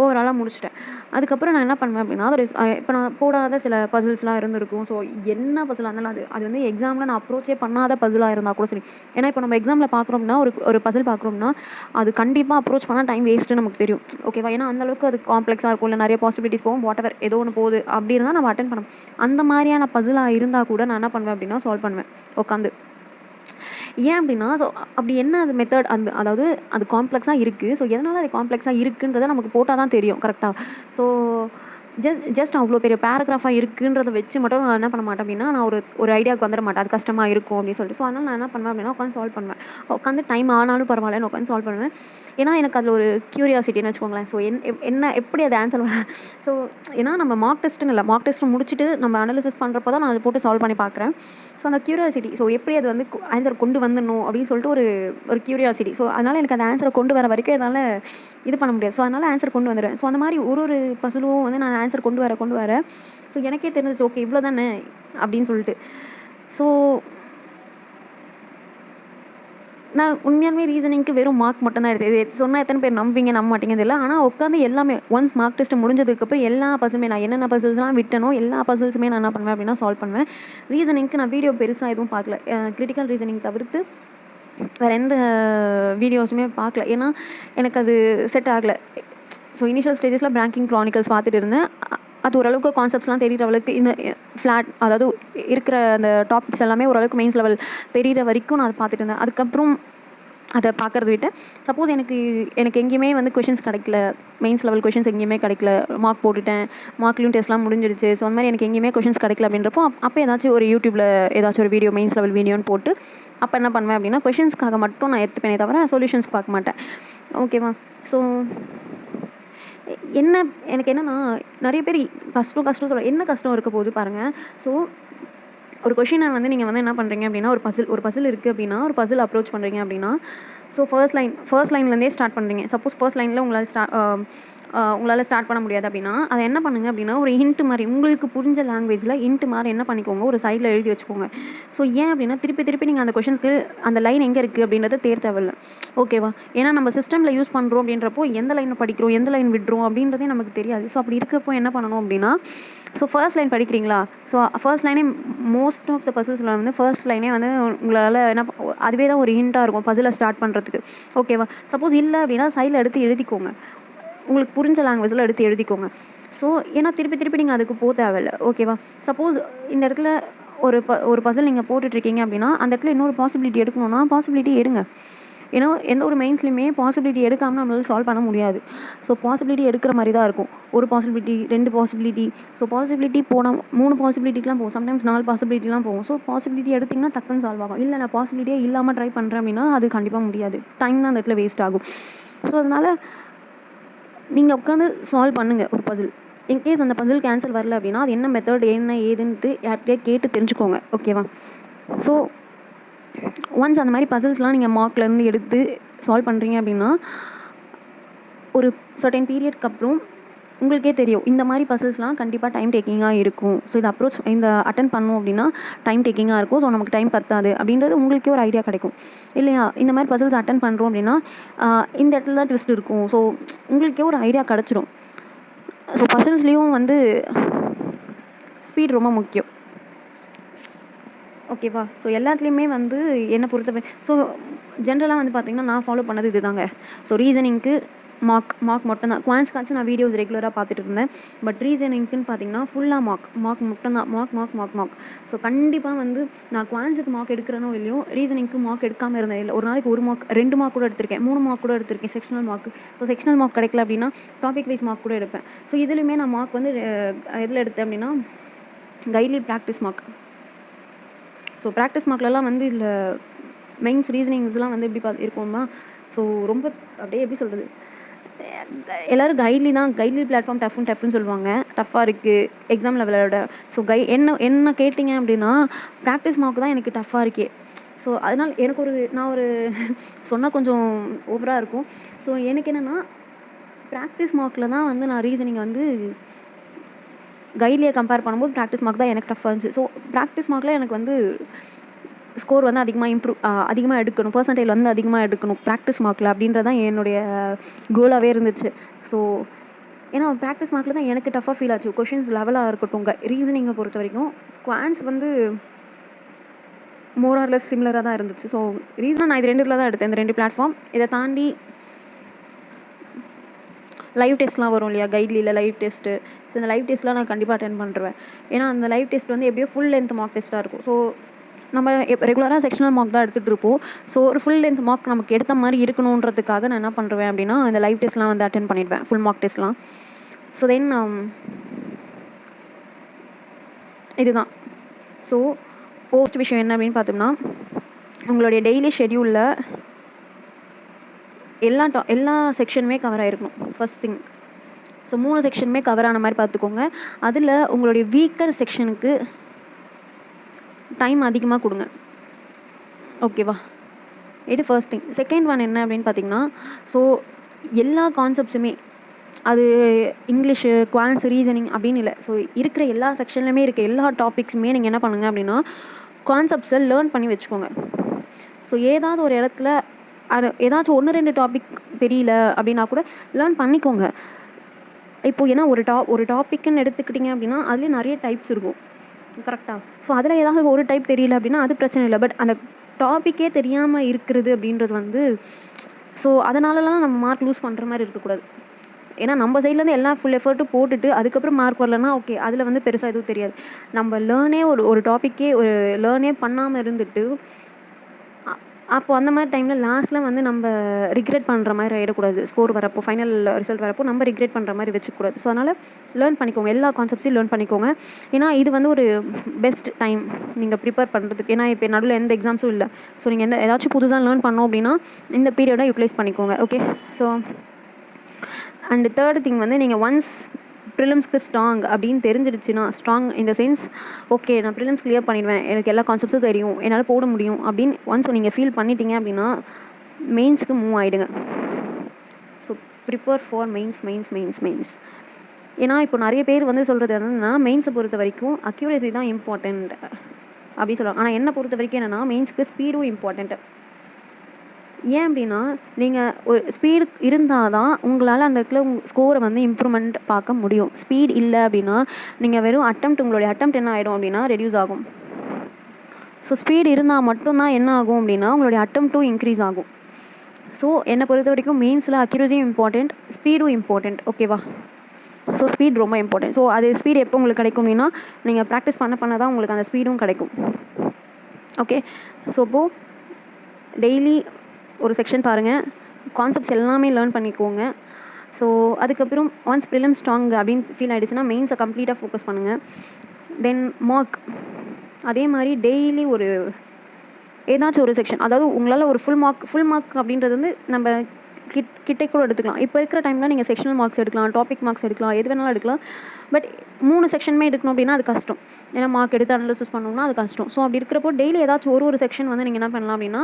ஓவராலாக முடிச்சிட்டேன். அதுக்கப்புறம் நான் என்ன பண்ணுவேன் அப்படின்னா ஒரு இப்போ நான் போடாத சில பசில்ஸ்லாம் இருந்திருக்கும். ஸோ என்ன பசிலாக இருந்தாலும் அது வந்து எக்ஸாமில் நான் அப்ரோச்சே பண்ணாத பசிலாக இருந்தால் கூட சரி. ஏன்னா இப்போ நம்ம எக்ஸாமில் பார்க்குறோம்னா ஒரு பசில் பார்க்குறோம்னா அது கண்டிப்பாக அப்ரோச் பண்ணால் டைம் வேஸ்ட்டு நமக்கு தெரியும். ஓகேவா. ஏன்னா அந்தளவுக்கு அது காம்ப்ளெக்ஸாக இருக்கும், இல்லை நிறைய பாசிபிலிட்டிஸ் போகும், வாட் எவர் ஏதோ ஒன்று போகுது அப்படி இருந்தால் நம்ம அட்டன் பண்ணணும். அந்த மாதிரியான பசிலாக இருந்தால் கூட நான் என்ன பண்ணுவேன் அப்படின்னா சால்வ் பண்ணுவேன் உட்காந்து. ஏன் அப்படின்னா ஸோ அப்படி என்ன அது மெத்தட் அதாவது அது காம்ப்ளெக்ஸாக இருக்குது. ஸோ எதனால் அது காம்ப்ளெக்ஸாக இருக்குன்றதை நமக்கு போட்டால் தான் தெரியும். கரெக்டாக. ஸோ ஜஸ்ட் அவ்வளோ பெரிய பேராகிராஃபாக இருக்குன்றதை வச்சு மட்டும் நான் என்ன பண்ண மாட்டேன் அப்படின்னா நான் ஒரு ஐடியாவுக்கு வந்துட மாட்டேன், அது கஷ்டமாக இருக்கும் அப்படின்னு சொல்லிட்டு. ஸோ அதனால் நான் என்ன பண்ணுவேன் அப்படின்னா உட்காந்து சால்வ் பண்ணுவேன். உட்காந்து டைம் ஆனாலும் பரவாயில்லன்னு உட்காந்து சால்வ் பண்ணுவேன். ஏன்னா எனக்கு அதில் ஒரு க்யூரியாசிட்டின்னு வச்சுக்கோங்களேன். ஸோ என்ன எப்படி அது ஆன்சர் ஸோ ஏன்னா நம்ம மார்க் டெஸ்ட்டுன்னு இல்லை, மார்க் டெஸ்ட்டு முடிச்சுட்டு நம்ம அனாலிசிஸ் பண்ணுறப்போ தான் நான் அதை போட்டு சால்வ் பண்ணி பார்க்குறேன். ஸோ அந்த க்யூரியாசிட்டி, ஸோ எப்படி அது வந்து ஆன்சர் கொண்டு வந்துடணும் அப்படின்னு சொல்லிட்டு ஒரு க்யூரியாசிட்டி. ஸோ அதனால் எனக்கு அந்த ஆன்சரை கொண்டு வர வரைக்கும் என்னால் இது பண்ண முடியாது. ஸோ அதனால் ஆன்சர் கொண்டு வந்துடுவேன். ஸோ அந்த மாதிரி ஒரு பசிலும் வந்து நான் ஆன்சர் கொண்டு வர ஸோ எனக்கே தெரிஞ்சிச்சு ஓகே இவ்வளோ தானே அப்படின்னு சொல்லிட்டு. ஸோ நான் உண்மையாலுமே ரீசனிங்க்கு வெறும் மார்க் மட்டும் தான் எடுத்தது. இது சொன்னால் எத்தனை பேர் நம்ப மாட்டேங்கிறது இல்லை. ஆனால் உட்காந்து எல்லாமே ஒன்ஸ் மார்க் டெஸ்ட்டு முடிஞ்சதுக்கப்புறம் எல்லா பசிலுமே நான் என்னென்ன பசில்ஸ்லாம் விட்டனோ எல்லா பசில்ஸுமே நான் என்ன பண்ணுவேன் அப்படின்னா சால்வ் பண்ணுவேன். ரீசனிங்க்கு நான் வீடியோ பெருசாக எதுவும் பார்க்கல. கிரிட்டிக்கல் ரீசனிங் தவிர்த்து வேறு எந்த வீடியோஸுமே பார்க்கல. ஏன்னா எனக்கு அது செட் ஆகலை. ஸோ இனிஷியல் ஸ்டேஜஸில் பேங்கிங் க்ரானிக்கல்ஸ் பார்த்துட்டு இருந்தேன். அது ஓரளவுக்கு கான்செப்ட்ஸ்லாம் தெரிகிற அளவுக்கு இந்த ஃப்ளாட் அதாவது இருக்கிற அந்த டாபிக்ஸ் எல்லாமே ஓரளவுக்கு மெயின்ஸ் லெவல் தெரிகிற வரைக்கும் நான் அதை பார்த்துட்டு இருந்தேன். அதுக்கப்புறம் அதை பார்க்குறது விட்டு சப்போஸ் எனக்கு எங்கேயுமே வந்து கொஷின்ஸ் கிடைக்கல, மெயின்ஸ் லெவல் கொஷின்ஸ் எங்கேயுமே கிடைக்கல, மார்க் போட்டுட்டேன், மார்க்லையும் டெஸ்ட்லாம் முடிஞ்சிடுச்சு. ஸோ அந்த மாதிரி எனக்கு எங்கேயுமே கொஷின்ஸ் கிடைக்கல அப்படின்றப்போ அப்போ ஏதாச்சும் ஒரு யூடியூப்பில் ஏதாச்சும் ஒரு வீடியோ மெயின்ஸ் லெவல் வீடியோன்னு போட்டு அப்போ என்ன பண்ணுவேன் அப்படின்னா கொஷின்ஸ்க்காக மட்டும் நான் எடுத்துப்பேனே தவிர சொல்யூஷன்ஸ் பார்க்க மாட்டேன். ஓகேவா. ஸோ எனக்கு என்னென்னா நிறைய பேர் கஷ்டம் சொல்கிறேன். என்ன கஷ்டம் இருக்க போது பாருங்கள். ஸோ ஒரு கொஷினை வந்து நீங்கள் வந்து என்ன பண்ணுறீங்க அப்படின்னா ஒரு பசில் இருக்குது அப்படின்னா ஒரு பசில் அப்ரோச் பண்ணுறீங்க அப்படின்னா ஸோ ஃபர்ஸ்ட் லைன்லேருந்தே ஸ்டார்ட் பண்ணுறீங்க. சப்போஸ் ஃபர்ஸ்ட் லைனில் உங்களால் ஸ்டார்ட் பண்ண முடியாது அப்படின்னா அதை என்ன பண்ணுங்க அப்படின்னா ஒரு ஹிண்ட் மாதிரி உங்களுக்கு புரிஞ்ச லாங்குவேஜில் ஹிண்ட் மாதிரி என்ன பண்ணிக்கோங்க, ஒரு சைடில் எழுதி வச்சுக்கோங்க. ஸோ ஏன் அப்படின்னா திருப்பி நீங்கள் அந்த கொஷின்ஸ்க்கு அந்த லைன் எங்கே இருக்குது அப்படின்றத தேவையில்லை. ஓகேவா. ஏன்னா நம்ம சிஸ்டமில் யூஸ் பண்ணுறோம் அப்படின்றப்போ எந்த லைனை படிக்கிறோம் எந்த லைன் விடுறோம் அப்படின்றதே நமக்கு தெரியாது. ஸோ அப்படி இருக்கப்போ என்ன பண்ணணும் அப்படின்னா ஸோ ஃபர்ஸ்ட் லைன் படிக்கிறீங்களா, ஸோ ஃபர்ஸ்ட் லைனே மோஸ்ட் ஆஃப் த பசில்ஸில் வந்து ஃபர்ஸ்ட் லைனே வந்து உங்களால் அதுவே தான் ஒரு ஹிண்ட்டாக இருக்கும் பசிலை ஸ்டார்ட் பண்ணுறதுக்கு. ஓகேவா. சப்போஸ் இல்லை அப்படின்னா சைடில் எடுத்து எழுதிக்கோங்க, உங்களுக்கு புரிஞ்ச லாங்குவேஜில் எடுத்து எழுதிக்கோங்க. ஸோ ஏன்னா திருப்பி நீங்கள் அதுக்கு போக தேவையில்லை. ஓகேவா. சப்போஸ் இந்த இடத்துல ஒரு பசில் நீங்கள் போட்டுட்ருக்கீங்க அப்படின்னா அந்த இடத்துல இன்னொரு பாசிபிலிட்டி எடுக்கணும்னா பாசிபிலிட்டி எடுங்க. ஏன்னா எந்த ஒரு மெயின்ஸ்லையுமே பாசிபிலிட்டி எடுக்காமல் நம்மளால சால்வ் பண்ண முடியாது. ஸோ பாசிபிலிட்டி எடுக்கிற மாதிரி தான் இருக்கும். ஒரு பாசிபிலிட்டி 2 பாசிபிலிட்டி, ஸோ பாசிபிலிட்டி போனால் 3 பாசிபிலிட்டிக்கெலாம் போகும், சம்டைம்ஸ் 4 பாசிபிலிட்டிலாம் போகும். ஸோ பாசிபிலிட்டி எடுத்திங்கன்னா டக்குன்னு சால்வ் ஆகும். இல்லை நான் பாசிபிலிட்டியே இல்லாமல் ட்ரை பண்ணுறேன் அப்படின்னா அது கண்டிப்பாக முடியாது, டைம் தான் அந்த இடத்துல வேஸ்ட் ஆகும். ஸோ அதனால் நீங்கள் உட்காந்து சால்வ் பண்ணுங்கள் ஒரு பசில். இன்கேஸ் அந்த பசில் கேன்சல் வரல அப்படின்னா அது என்ன மெத்தட் என்ன ஏதுன்ட்டு யார்கிட்டயே கேட்டு தெரிஞ்சுக்கோங்க, ஓகேவா? ஸோ ஒன்ஸ் அந்த மாதிரி பசில்ஸ்லாம் நீங்கள் மார்க்லேருந்து எடுத்து சால்வ் பண்ணுறீங்க அப்படின்னா ஒரு சர்டன் பீரியட்க்கு அப்புறம் உங்களுக்கே தெரியும் இந்த மாதிரி பசில்ஸ்லாம் கண்டிப்பாக டைம் டேக்கிங்காக இருக்கும். ஸோ இந்த அட்டன் பண்ணோம் அப்படின்னா டைம் டேக்கிங்காக இருக்கும். ஸோ நமக்கு டைம் பத்தாது அப்படின்றது உங்களுக்கே ஒரு ஐடியா கிடைக்கும் இல்லையா? இந்த மாதிரி பசில்ஸ் அட்டன் பண்ணுறோம் அப்படின்னா இந்த இடத்துல தான் ட்விஸ்ட் இருக்கும். ஸோ உங்களுக்கே ஒரு ஐடியா கிடச்சிரும். ஸோ பசில்ஸ்லேயும் வந்து ஸ்பீட் ரொம்ப முக்கியம், ஓகேவா? ஸோ எல்லாத்துலேயுமே வந்து என்னை பொறுத்தவரை ஸோ ஜென்ரலாக வந்து பார்த்திங்கன்னா நான் ஃபாலோ பண்ணது இது தாங்க. ஸோ ரீசனிங்க்கு மார்க் மட்டும்தான். குவான்ஸ்காச்சும் நான் வீடியோஸ் ரெகுலராக பார்த்துட்டு இருந்தேன். பட் ரீசனிங்க்குன்னு பார்த்தீங்கன்னா ஃபுல்லாக மார்க் மட்டும்தான். மார்க். ஸோ கண்டிப்பாக வந்து நான் குவான்ஸுக்கு மார்க் எடுக்கிறனோ இல்லையோ ரீசனிங்க்கு மார்க் எடுக்காமல் இருந்தேன். இல்லை ஒரு நாளைக்கு 1 மார்க் 2 மார்க் கூட எடுத்திருக்கேன், 3 மார்க் கூட எடுத்திருக்கேன் sectional mark. So sectional mark கிடைக்கல அப்படின்னா டாபிக் வைஸ் மார்க் கூட எடுப்பேன். ஸோ இதுலேயுமே நான் மார்க் வந்து எதில் எடுத்தேன் அப்படின்னா கைட்லி ப்ராக்டிஸ் மார்க். ஸோ ப்ராக்டிஸ் மார்க்லலாம் வந்து இதில் மெயின்ஸ் ரீசனிங்ஸ்லாம் வந்து எப்படி இருக்கும்னா ஸோ ரொம்ப அப்படியே எப்படி சொல்கிறது, எல்லோரும் கைட்லி பிளாட்ஃபார்ம் டஃப்னு சொல்லுவாங்க. டஃப்பாக இருக்குது எக்ஸாம் லெவலோட. ஸோ என்ன கேட்டிங்க அப்படின்னா ப்ராக்டிஸ் மார்க் தான் எனக்கு டஃப்பாக இருக்கே. ஸோ அதனால் எனக்கு நான் சொன்னால் கொஞ்சம் ஓவராக இருக்கும். ஸோ எனக்கு என்னென்னா ப்ராக்டிஸ் மார்க்கில் தான் வந்து நான் ரீசனிங் வந்து கைட்லியை கம்பேர் பண்ணும்போது ப்ராக்டிஸ் மார்க் தான் எனக்கு டஃப்பாக இருந்துச்சு. ஸோ ப்ராக்டிஸ் மார்க்கில் எனக்கு வந்து ஸ்கோர் வந்து அதிகமாக எடுக்கணும், பர்சன்டேஜ் வந்து அதிகமாக எடுக்கணும் ப்ராக்டிஸ் மார்க்கில் அப்படின்றது தான் என்னுடைய கோலாகவே இருந்துச்சு. ஸோ ஏன்னா ப்ராக்டிஸ் மார்க்கில் தான் எனக்கு டஃப்பாக ஃபீல் ஆச்சு. கொஷின்ஸ் லெவலாக இருக்கட்டும், ரீசனிங்கை பொறுத்த வரைக்கும் குவான்ஸ் வந்து மோர் ஆர் லெஸ் சிமிலராக தான் இருந்துச்சு. ஸோ ரீசனாக நான் இது 2 தான் எடுத்தேன், இந்த 2 பிளாட்ஃபார்ம். இதை தாண்டி லைவ் டெஸ்ட்லாம் வரும் இல்லையா, கைட்லியில் லைவ் டெஸ்ட்டு. ஸோ இந்த லைவ் டெஸ்ட்லாம் நான் கண்டிப்பாக அட்டென்ட் பண்ணுறேன். ஏன்னா அந்த லைவ் டெஸ்ட் வந்து எப்படியோ ஃபுல் லென்த் மார்க் டெஸ்ட்டாக இருக்கும். ஸோ நம்ம ரெகுலராக செக்ஷனல் மார்க் தான் எடுத்துகிட்டு இருப்போம். ஸோ ஒரு ஃபுல் லென்த் மார்க் நமக்கு எடுத்த மாதிரி இருக்கணுன்றதுக்காக நான் என்ன பண்ணுறேன் அப்படின்னா இந்த லைவ் டெஸ்ட்லாம் வந்து அட்டென்ட் பண்ணிடுவேன், ஃபுல் மார்க் டெஸ்ட்லாம். ஸோ தென் இதுதான். ஸோ போஸ்ட் விஷயம் என்ன அப்படின்னு பார்த்தோம்னா உங்களுடைய டெய்லி ஷெட்யூலில் எல்லா செக்ஷனுமே கவர் ஆகிருக்கணும் ஃபர்ஸ்ட் திங். ஸோ 3 செக்ஷனுமே கவர் ஆன மாதிரி பார்த்துக்கோங்க. அதில் உங்களுடைய வீக்கர் செக்ஷனுக்கு டைம் அதிகமாக கொடுங்க, ஓகேவா? இது ஃபர்ஸ்ட் திங். செகண்ட் ஒன் என்ன அப்படின்னு பார்த்தீங்கன்னா ஸோ எல்லா கான்செப்ட்ஸுமே அது இங்கிலீஷு குவான்ஸ் ரீசனிங் அப்படின்னு இல்லை. ஸோ இருக்கிற எல்லா செக்ஷன்லையுமே இருக்க எல்லா டாபிக்ஸுமே நீங்கள் என்ன பண்ணுங்கள் அப்படின்னா கான்செப்ட்ஸை லேர்ன் பண்ணி வச்சுக்கோங்க. ஸோ ஏதாவது ஒரு இடத்துல அது ஏதாச்சும் 1-2 டாபிக் தெரியல அப்படின்னா கூட லேர்ன் பண்ணிக்கோங்க. இப்போது ஏன்னா ஒரு டாப்பிக்குன்னு எடுத்துக்கிட்டிங்க அப்படின்னா அதுலேயே நிறைய டைப்ஸ் இருக்கும், கரெக்டாக? ஸோ அதில் ஏதாவது ஒரு டைப் தெரியல அப்படின்னா அது பிரச்சனை இல்லை. பட் அந்த டாப்பிக்கே தெரியாமல் இருக்கிறது அப்படின்றது வந்து ஸோ அதனாலலாம் நம்ம மார்க் லூஸ் பண்ணுற மாதிரி இருக்கக்கூடாது. ஏன்னா நம்ம சைட்லேருந்து எல்லா ஃபுல் எஃபர்ட்டும் போட்டுட்டு அதுக்கப்புறம் மார்க் வரலன்னா ஓகே, அதில் வந்து பெருசாக எதுவும் தெரியாது. நம்ம ஒரு டாப்பிக்கே லேர்னே பண்ணாமல் இருந்துட்டு அப்போது அந்த மாதிரி டைமில் லாஸ்ட்டில் வந்து நம்ம ரிக்ரெட் பண்ணுற மாதிரி ஆகிடக்கூடாது. ஸ்கோர் வரப்போ ஃபைனல் ரிசல்ட் வரப்போ நம்ம ரிக்ரெட் பண்ணுற மாதிரி வச்சுக்கூடாது. ஸோ அதனால் லேர்ன் பண்ணிக்கோங்க, எல்லா கான்செப்ட்ஸையும் லேர்ன் பண்ணிக்கோங்க. ஏன்னா இது வந்து ஒரு பெஸ்ட் டைம் நீங்கள் ப்ரிப்பேர் பண்ணுறதுக்கு. ஏன்னா இப்போ நடுவில் எந்த எக்ஸாம்ஸும் இல்லை. ஸோ நீங்கள் ஏதாச்சும் புதுசாக லேர்ன் பண்ணோம் அப்படின்னா இந்த பீரியடை யூட்டிலைஸ் பண்ணிக்கோங்க, okay? So and third thing வந்து நீங்கள் ஒன்ஸ் ப்ரிலிம்ஸ்க்கு ஸ்ட்ராங் அப்படின்னு தெரிஞ்சிடுச்சுன்னா, ஸ்ட்ராங் இந்த சென்ஸ் ஓகே நான் ப்ரிலிம்ஸ் கிளியர் பண்ணிடுவேன், எனக்கு எல்லா கான்செப்ட்ஸும் தெரியும், என்னால் போட முடியும் அப்படின்னு ஒன்ஸ் நீங்கள் ஃபீல் பண்ணிட்டீங்க அப்படின்னா மெயின்ஸ்க்கு மூவ் ஆகிடுங்க. So prepare for mains. ஏன்னா இப்போ நிறைய பேர் வந்து சொல்கிறது என்னென்னா மெயின்ஸை பொறுத்த வரைக்கும் அக்யூரேசி தான் இம்பார்ட்டண்ட் அப்படின்னு சொல்லுவாங்க. ஆனால் என்னை பொறுத்த வரைக்கும் என்னென்னா மெயின்ஸ்க்கு ஸ்பீடும் இம்பார்ட்டண்ட்டு. ஏன் அப்படின்னா நீங்கள் ஒரு ஸ்பீடு இருந்தால் தான் உங்களால் அந்த இடத்துல ஸ்கோரை வந்து இம்ப்ரூவ்மெண்ட் பார்க்க முடியும். ஸ்பீட் இல்லை அப்படின்னா நீங்கள் வெறும் உங்களுடைய அட்டெம்ப்ட் என்ன ஆகிடும் அப்படின்னா ரெடியூஸ் ஆகும். ஸோ ஸ்பீடு இருந்தால் மட்டும்தான் என்ன ஆகும் அப்படின்னா உங்களுடைய அட்டெம்ப்ட்டும் இன்க்ரீஸ் ஆகும். ஸோ என்னை பொறுத்த வரைக்கும் மெயின்ஸில் அக்யூரஸியும் இம்பார்ட்டண்ட், ஸ்பீடும் இம்பார்ட்டண்ட், ஓகேவா? ஸோ ஸ்பீட் ரொம்ப இம்பார்ட்டண்ட். ஸோ அது ஸ்பீடு எப்போ உங்களுக்கு கிடைக்கும் அப்படின்னா நீங்கள் ப்ராக்டிஸ் பண்ண தான் உங்களுக்கு அந்த ஸ்பீடும் கிடைக்கும், ஓகே? ஸோ இப்போது டெய்லி ஒரு செக்ஷன் பாருங்கள், கான்செப்ட்ஸ் எல்லாமே லேர்ன் பண்ணிக்கோங்க. ஸோ அதுக்கப்புறம் ஒன்ஸ் ப்ரிலிம் ஸ்ட்ராங் அப்படின்னு ஃபீல் ஆகிடுச்சுன்னா மெயின்ஸை கம்ப்ளீட்டாக ஃபோக்கஸ் பண்ணுங்கள். தென் மார்க் அதே மாதிரி டெய்லி ஒரு ஏதாச்சும் ஒரு செக்ஷன், அதாவது உங்களால் ஒரு ஃபுல் மார்க் அப்படின்றது வந்து நம்ம கிட்டே கூட எடுத்துக்கலாம். இப்போ இருக்கிற டைமில் நீங்கள் செக்ஷனல் மார்க்ஸ் எடுக்கலாம், டாபிக் மார்க்ஸ் எடுக்கலாம், எது வேணாலும் எடுக்கலாம். பட் 3 செக்ஷனுமே எடுக்கணும் அப்படின்னா அது கஷ்டம். ஏன்னா மார்க் எடுத்து அனலிசிஸ் பண்ணணும்னா அது கஷ்டம். ஸோ அப்படி இருக்கிறப்போ டெய்லி ஏதாச்சும் ஒரு செக்ஷன் வந்து நீங்கள் என்ன பண்ணலாம் அப்படின்னா,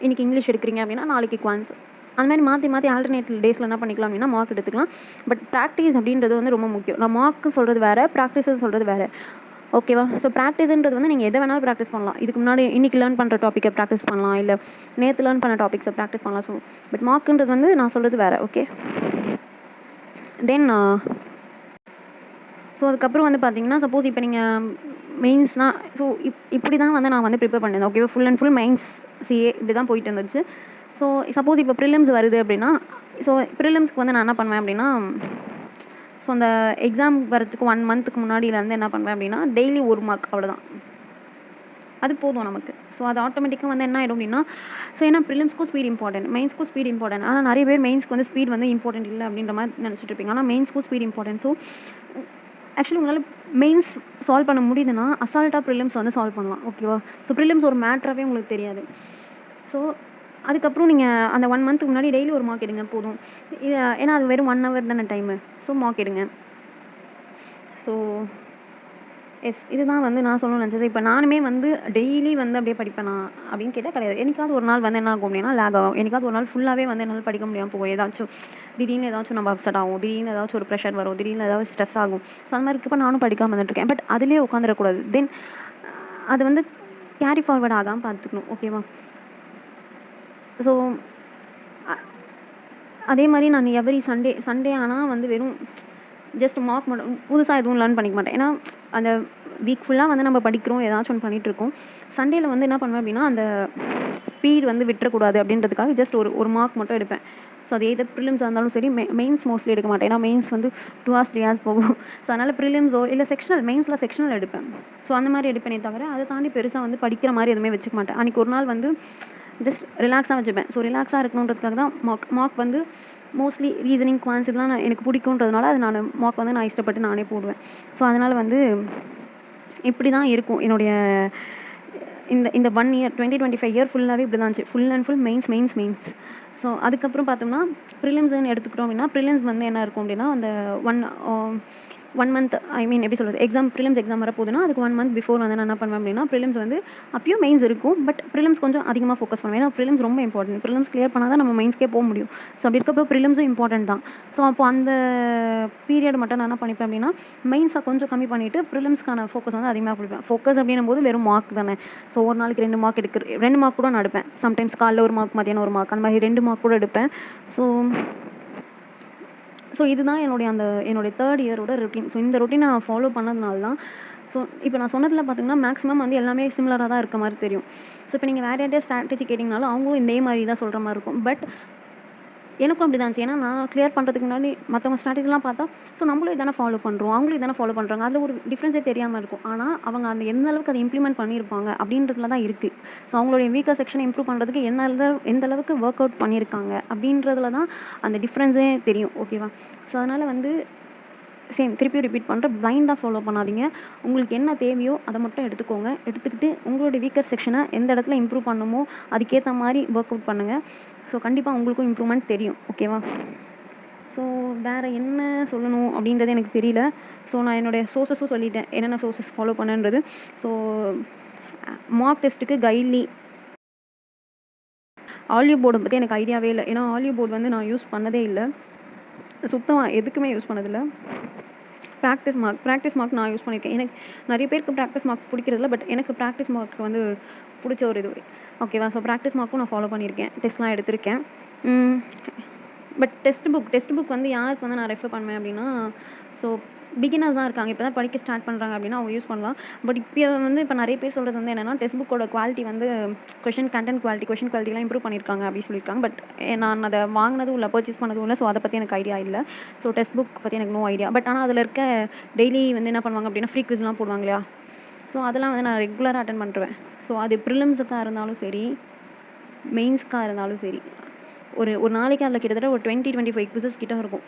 இன்றைக்கி இங்கிலீஷ் எடுக்கிறீங்க அப்படின்னா நாளைக்கு குவான்ஸ், அந்த மாதிரி மாற்றி மாற்றி ஆல்டர்னேட் டேஸில் என்ன பண்ணிக்கலாம் அப்படின்னா மார்க் எடுத்துக்கலாம். பட் ப்ராக்டிஸ் அப்படின்றது வந்து ரொம்ப முக்கியம். நான் மார்க்கு சொல்கிறது வேறு, ப்ராக்டிஸ் சொல்கிறது வேறு. ஓகேவா? ஸோ ப்ராக்டிஸ்ன்றது வந்து நீங்கள் எதை வேணாலும் ப்ராக்டிஸ் பண்ணலாம். இதுக்கு முன்னாடி இன்றைக்கி லேர்ன் பண்ணுற டாப்பிக்கை ப்ராக்டிஸ் பண்ணலாம், இல்லை நேற்று லேர்ன் பண்ண டாபிக்ஸை ப்ராக்டிஸ் பண்ணலாம். ஸோ பட் மார்க்குன்றது வந்து நான் சொல்கிறது வேறு. ஓகே, தென் ஸோ அதுக்கப்புறம் வந்து பார்த்தீங்கன்னா, சப்போஸ் இப்போ நீங்கள் மெயின்ஸ்னால், ஸோ இப்படி தான் வந்து நான் வந்து ப்ரிப்பேர் பண்ணியிருந்தேன். ஓகேவா? Full and full mains CA இப்படி தான் போயிட்டு இருந்துச்சு. ஸோ சப்போஸ் இப்போ ப்ரிலிம்ஸ் வருது அப்படின்னா, ஸோ ப்ரிலிம்ஸ்க்கு வந்து நான் என்ன பண்ணுவேன் அப்படின்னா, ஸோ அந்த எக்ஸாம் வரத்துக்கு 1 மந்த்துக்கு முன்னாடியிலேருந்து என்ன பண்ணுவேன் அப்படின்னா, டெய்லி 1 மார்க் அவ்வளோதான், அது போதும் நமக்கு. ஸோ அது ஆட்டோமேட்டிக்காக வந்து என்ன ஆகிடும் அப்படின்னா, ஸோ ஏன்னா ப்ரிலிம்ஸ்க்கும் ஸ்பீட் இம்பார்ட்டன்ட், மெயின்ஸ்க்கும் ஸ்பீட் இம்பார்ட்டன்ட். ஆனால் நிறைய பேர் மெயின்ஸ்க்கு வந்து ஸ்பீட் வந்து இம்பார்ட்டன்ட் இல்லை அப்படின்ற மாதிரி நினச்சிட்டு இருப்பீங்க. ஆனால் மெயின்ஸ்க்கும் ஸ்பீட் இம்பார்ட்டன்ட். ஸோ ஆக்சுவலி உங்களால் மெயின்ஸ் சால்வ் பண்ண முடியுதுன்னா அசால்ட்டாக ப்ரிலிம்ஸ் வந்து சால்வ் பண்ணலாம். ஓகேவா? ஸோ ப்ரிலிம்ஸ் ஒரு மேட்ராகவே உங்களுக்கு தெரியாது. ஸோ அதுக்கப்புறம் நீங்கள் அந்த 1 மந்த்துக்கு முன்னாடி டெய்லி 1 மார்க் எடுங்க போதும். இது ஏன்னா அது வெறும் 1 ஹவர் தானே டைமு. ஸோ மார்க் எடுங்க. ஸோ இதுதான் வந்து நான் சொல்லணும்னு நினச்சது. இப்போ நானுமே வந்து டெய்லி வந்து அப்படியே படிப்பேனா அப்படின்னு கேட்டால் கிடையாது. என்னைக்காவது ஒரு நாள் வந்து என்ன ஆகும் அப்படின்னா லேக் ஆகும். என்னைக்காவது ஒரு நாள் ஃபுல்லாகவே வந்து என்னால் படிக்க முடியாமல் போகும். திடீர்னு ஏதாச்சும் நம்ம அப்செட் ஆகும், திடீர்னு ஏதாச்சும் ஒரு ப்ரெஷர் வரும், திடீர்னு ஏதாவது ஸ்ட்ரெஸ் ஆகும். ஸோ அந்த மாதிரி இருக்கப்போ நானும் படிக்காமல் வந்துட்டுருக்கேன். பட் அதிலே உட்காந்துடக்கூடாது. தென் அது வந்து கேரி ஃபார்வர்ட் ஆகாமல் பார்த்துக்கணும். ஓகேவா? ஸோ அதே மாதிரி நான் எவ்ரி சண்டே ஆனால் வந்து வெறும் ஜஸ்ட் மார்க் மட்டும், புதுசாக எதுவும் லேர்ன் பண்ணிக்க மாட்டேன். ஏன்னா அந்த வீக் ஃபுல்லாக வந்து நம்ம படிக்கிறோம், ஏதாச்சும் ஒன்று பண்ணிகிட்ருக்கோம். சண்டேயில் வந்து என்ன பண்ணுவேன் அப்படின்னா, அந்த ஸ்பீட் வந்து விட்டுறக்கூடாது அப்படின்றதுக்காக ஜஸ்ட் ஒரு மார்க் மட்டும் எடுப்பேன். ஸோ அது எது ப்ரிலிம்ஸாக இருந்தாலும் சரி, மெயின்ஸ் மோஸ்ட்லி எடுக்க மாட்டேன். ஏன்னா மெயின்ஸ் வந்து 2 hours 3 hours போகும். ஸோ அதனால் ப்ரிலிம்ஸோ இல்லை மெயின்ஸில் செக்ஷனல் எடுப்பேன். ஸோ அந்த மாதிரி எடுப்பேனே தவிர அதை தாண்டி பெருசாக வந்து படிக்கிற மாதிரி எதுவுமே வச்சுக்க மாட்டேன். அன்றைக்கி ஒரு நாள் வந்து ஜஸ்ட் ரிலாக்ஸாக வச்சுப்பேன். ஸோ ரிலாக்ஸாக இருக்கணுன்றதுக்காக தான் மார்க் வந்து மோஸ்ட்லி ரீசனிங், குவான்ஸ் இதெல்லாம் எனக்கு பிடிக்குன்றதுனால அது மார்க் வந்து நான் இஷ்டப்பட்டு நானே போடுவேன். ஸோ அதனால் வந்து இப்படி தான் இருக்கும் என்னுடைய இந்த 1 year 2025 இயர் ஃபுல்லாகவே இப்படி தான் இருந்துச்சு. Full and full mains. So அதுக்கப்புறம் பார்த்தோம்னா ப்ரிலிம்ஸ்ன்னு எடுத்துக்கிட்டோம் அப்படின்னா, ப்ரிலிம்ஸ் வந்து என்ன இருக்கும் அப்படின்னா, அந்த 1 மந்த் எப்படி சொல்கிறது, ப்ரிலிம்ஸ் எக்ஸாம் வரப்போகுதுன்னா அதுக்கு 1 மந்த் பிஃபோர் வந்து நான் என்ன பண்ணுவேன் அப்படின்னா, ப்ரிலிம்ஸ் வந்து அப்பயும் மெயின்ஸ் இருக்கும். பட் ப்ரிலிம்ஸ் கொஞ்சம் அதிகமாக ஃபோக்கஸ் பண்ணுவேன். ஏன்னா ப்ரிலிம்ஸ் ரொம்ப இம்பார்ட்டன்ட். ப்ரிலிம்ஸ் கிளியர் பண்ணால் தான் நம்ம மெயின்ஸ்க்கே போக முடியும். ஸோ அப்படி இருக்கப்போ ப்ரிலிம்ஸும் இம்பார்ட்டன்ட் தான். ஸோ அப்போ அந்த பீரியட் மட்டும் நான் என்ன பண்ணிப்பேன் அப்படின்னா, மெயின்ஸை கொஞ்சம் கம்மி பண்ணிவிட்டு ப்ரிலிம்ஸ்க்கான ஃபோக்கஸ் வந்து அதிகமாக கொடுப்பேன். ஃபோக்கஸ் அப்படின்னும் போது வெறும் மார்க் தானே. ஸோ ஒரு நாளைக்கு 2 மார்க் 2 மார்க் கூட நான் எடுப்பேன். சம்டைம்ஸ் காலைல 1 மார்க், மதியானம் 1 மார்க், அந்த மாதிரி 2 மார்க் கூட எடுப்பேன். ஸோ இதுதான் என்னுடைய 3rd இயரோட ரொட்டீன். ஸோ இந்த ரொட்டீனை நான் ஃபாலோ பண்ணதுனால தான், ஸோ இப்போ நான் சொன்னதில் பார்த்தீங்கன்னா மேக்ஸிமம் வந்து எல்லாமே சிமிலராக தான் இருக்க மாதிரி தெரியும். ஸோ இப்போ நீங்கள் வேறு யார்ட்டையா ஸ்ட்ராட்டஜி கேட்டிங்கனாலும் அவங்களும் இதே மாதிரி தான் சொல்கிற மாதிரி இருக்கும். பட் எனக்கும் அப்படி தான் இருந்துச்சு. ஏன்னா நான் கிளியர் பண்ணுறதுக்கு முன்னாடி மற்றவங்க ஸ்ட்ராட்டஜிலாம் பார்த்தா, ஸோ நம்மளும் இதானே ஃபாலோ பண்ணுறோம், அவங்களும் இதானே ஃபாலோ பண்ணுறாங்க, அதில் ஒரு டிஃப்ரென்ஸே தெரியாமல் இருக்கும். ஆனால் அவங்க அந்த எந்த அளவுக்கு அதை இம்ப்ளிமெண்ட் பண்ணியிருப்பாங்க அப்படின்றதுல தான் இருக்குது. ஸோ அவங்களுடைய வீக்கர் செக்ஷனை இம்ப்ரூவ் பண்ணுறதுக்கு எந்த அளவுக்கு ஒர்க் அவுட் பண்ணியிருக்காங்க அப்படின்றதுல தான் அந்த டிஃப்ரென்ஸே தெரியும். ஓகேவா? ஸோ அதனால் வந்து திருப்பியும் ரிப்பீட் பண்ணுறேன், பிளைண்டாக ஃபாலோ பண்ணாதீங்க. உங்களுக்கு என்ன தேவையோ அதை மட்டும் எடுத்துக்கோங்க. எடுத்துக்கிட்டு உங்களுடைய வீக்கர் செக்ஷனை எந்த இடத்துல இம்ப்ரூவ் பண்ணணுமோ அதுக்கேற்ற மாதிரி ஒர்க் அவுட் பண்ணுங்கள். ஸோ கண்டிப்பாக உங்களுக்கும் இம்ப்ரூவ்மெண்ட் தெரியும். ஓகேவா? ஸோ வேறு என்ன சொல்லணும் அப்படின்றது எனக்கு தெரியல. ஸோ நான் என்னுடைய சோர்ஸஸும் சொல்லிட்டேன், என்னென்ன சோர்ஸஸ் ஃபாலோ பண்ணன்றது. ஸோ மார்க் டெஸ்ட்டுக்கு கைட்லி ஆலிவ் போர்டை பற்றி எனக்கு ஐடியாவே இல்லை. ஏன்னா ஆலிவ் போர்டு வந்து நான் யூஸ் பண்ணதே இல்லை, சுத்தமாக எதுக்குமே யூஸ் பண்ணதில்லை. ப்ராக்டிஸ் மார்க் நான் யூஸ் பண்ணியிருக்கேன். எனக்கு நிறைய பேருக்கு ப்ராக்டிஸ் மார்க் பிடிக்கிறதில்ல, பட் எனக்கு ப்ராக்டிஸ் மார்க் வந்து பிடிச்ச ஒரு இது. ஓகேவா? ஸோ ப்ராக்டிஸ் மார்க்கும் நான் ஃபாலோ பண்ணியிருக்கேன், டெஸ்ட்லாம் எடுத்திருக்கேன். பட் டெக்ஸ்ட் புக் வந்து யாருக்கு வந்து நான் ரெஃபர் பண்ணுவேன் அப்படின்னா, ஸோ பிகினர்ஸ் தான் இருக்காங்க, இப்போ தான் படிக்க ஸ்டார்ட் பண்ணுறாங்க அப்படின்னா அவங்க யூஸ் பண்ணலாம். பட் இப்போ நிறைய பேர் சொல்கிறது வந்து என்னென்னா, டெக்ஸ்ட் புக்கோட குவாலிட்டி வந்து கொஷின் குவாலிட்டிலாம் இம்ப்ரூவ் பண்ணியிருக்காங்க அப்படின்னு சொல்லியிருக்காங்க. பட் நான் அதை வாங்கினதும் இல்லை, பர்ச்சேஸ் பண்ணதும் இல்லை. ஸோ அதை பற்றி எனக்கு ஐடியா இல்லை. ஸோ டெக்ஸ்ட் புக் பற்றி எனக்கு நோ ஐடியா. பட் ஆனால் அதில் இருக்க டெய்லி வந்து என்ன பண்ணுவாங்க அப்படின்னா, ஃப்ரீ குவிஸ்லாம் போடுவாங்க இல்லையா? ஸோ அதெல்லாம் வந்து நான் ரெகுலராக அட்டன் பண்ணுறேன். ஸோ அது ப்ரிலிம்ஸுக்காக இருந்தாலும் சரி, மெயின்ஸ்க்காக இருந்தாலும் சரி, ஒரு ஒரு நாளைக்கு அதில் கிட்டத்தட்ட ஒரு 20-25 குவிஸஸ் கிட்ட இருக்கும்.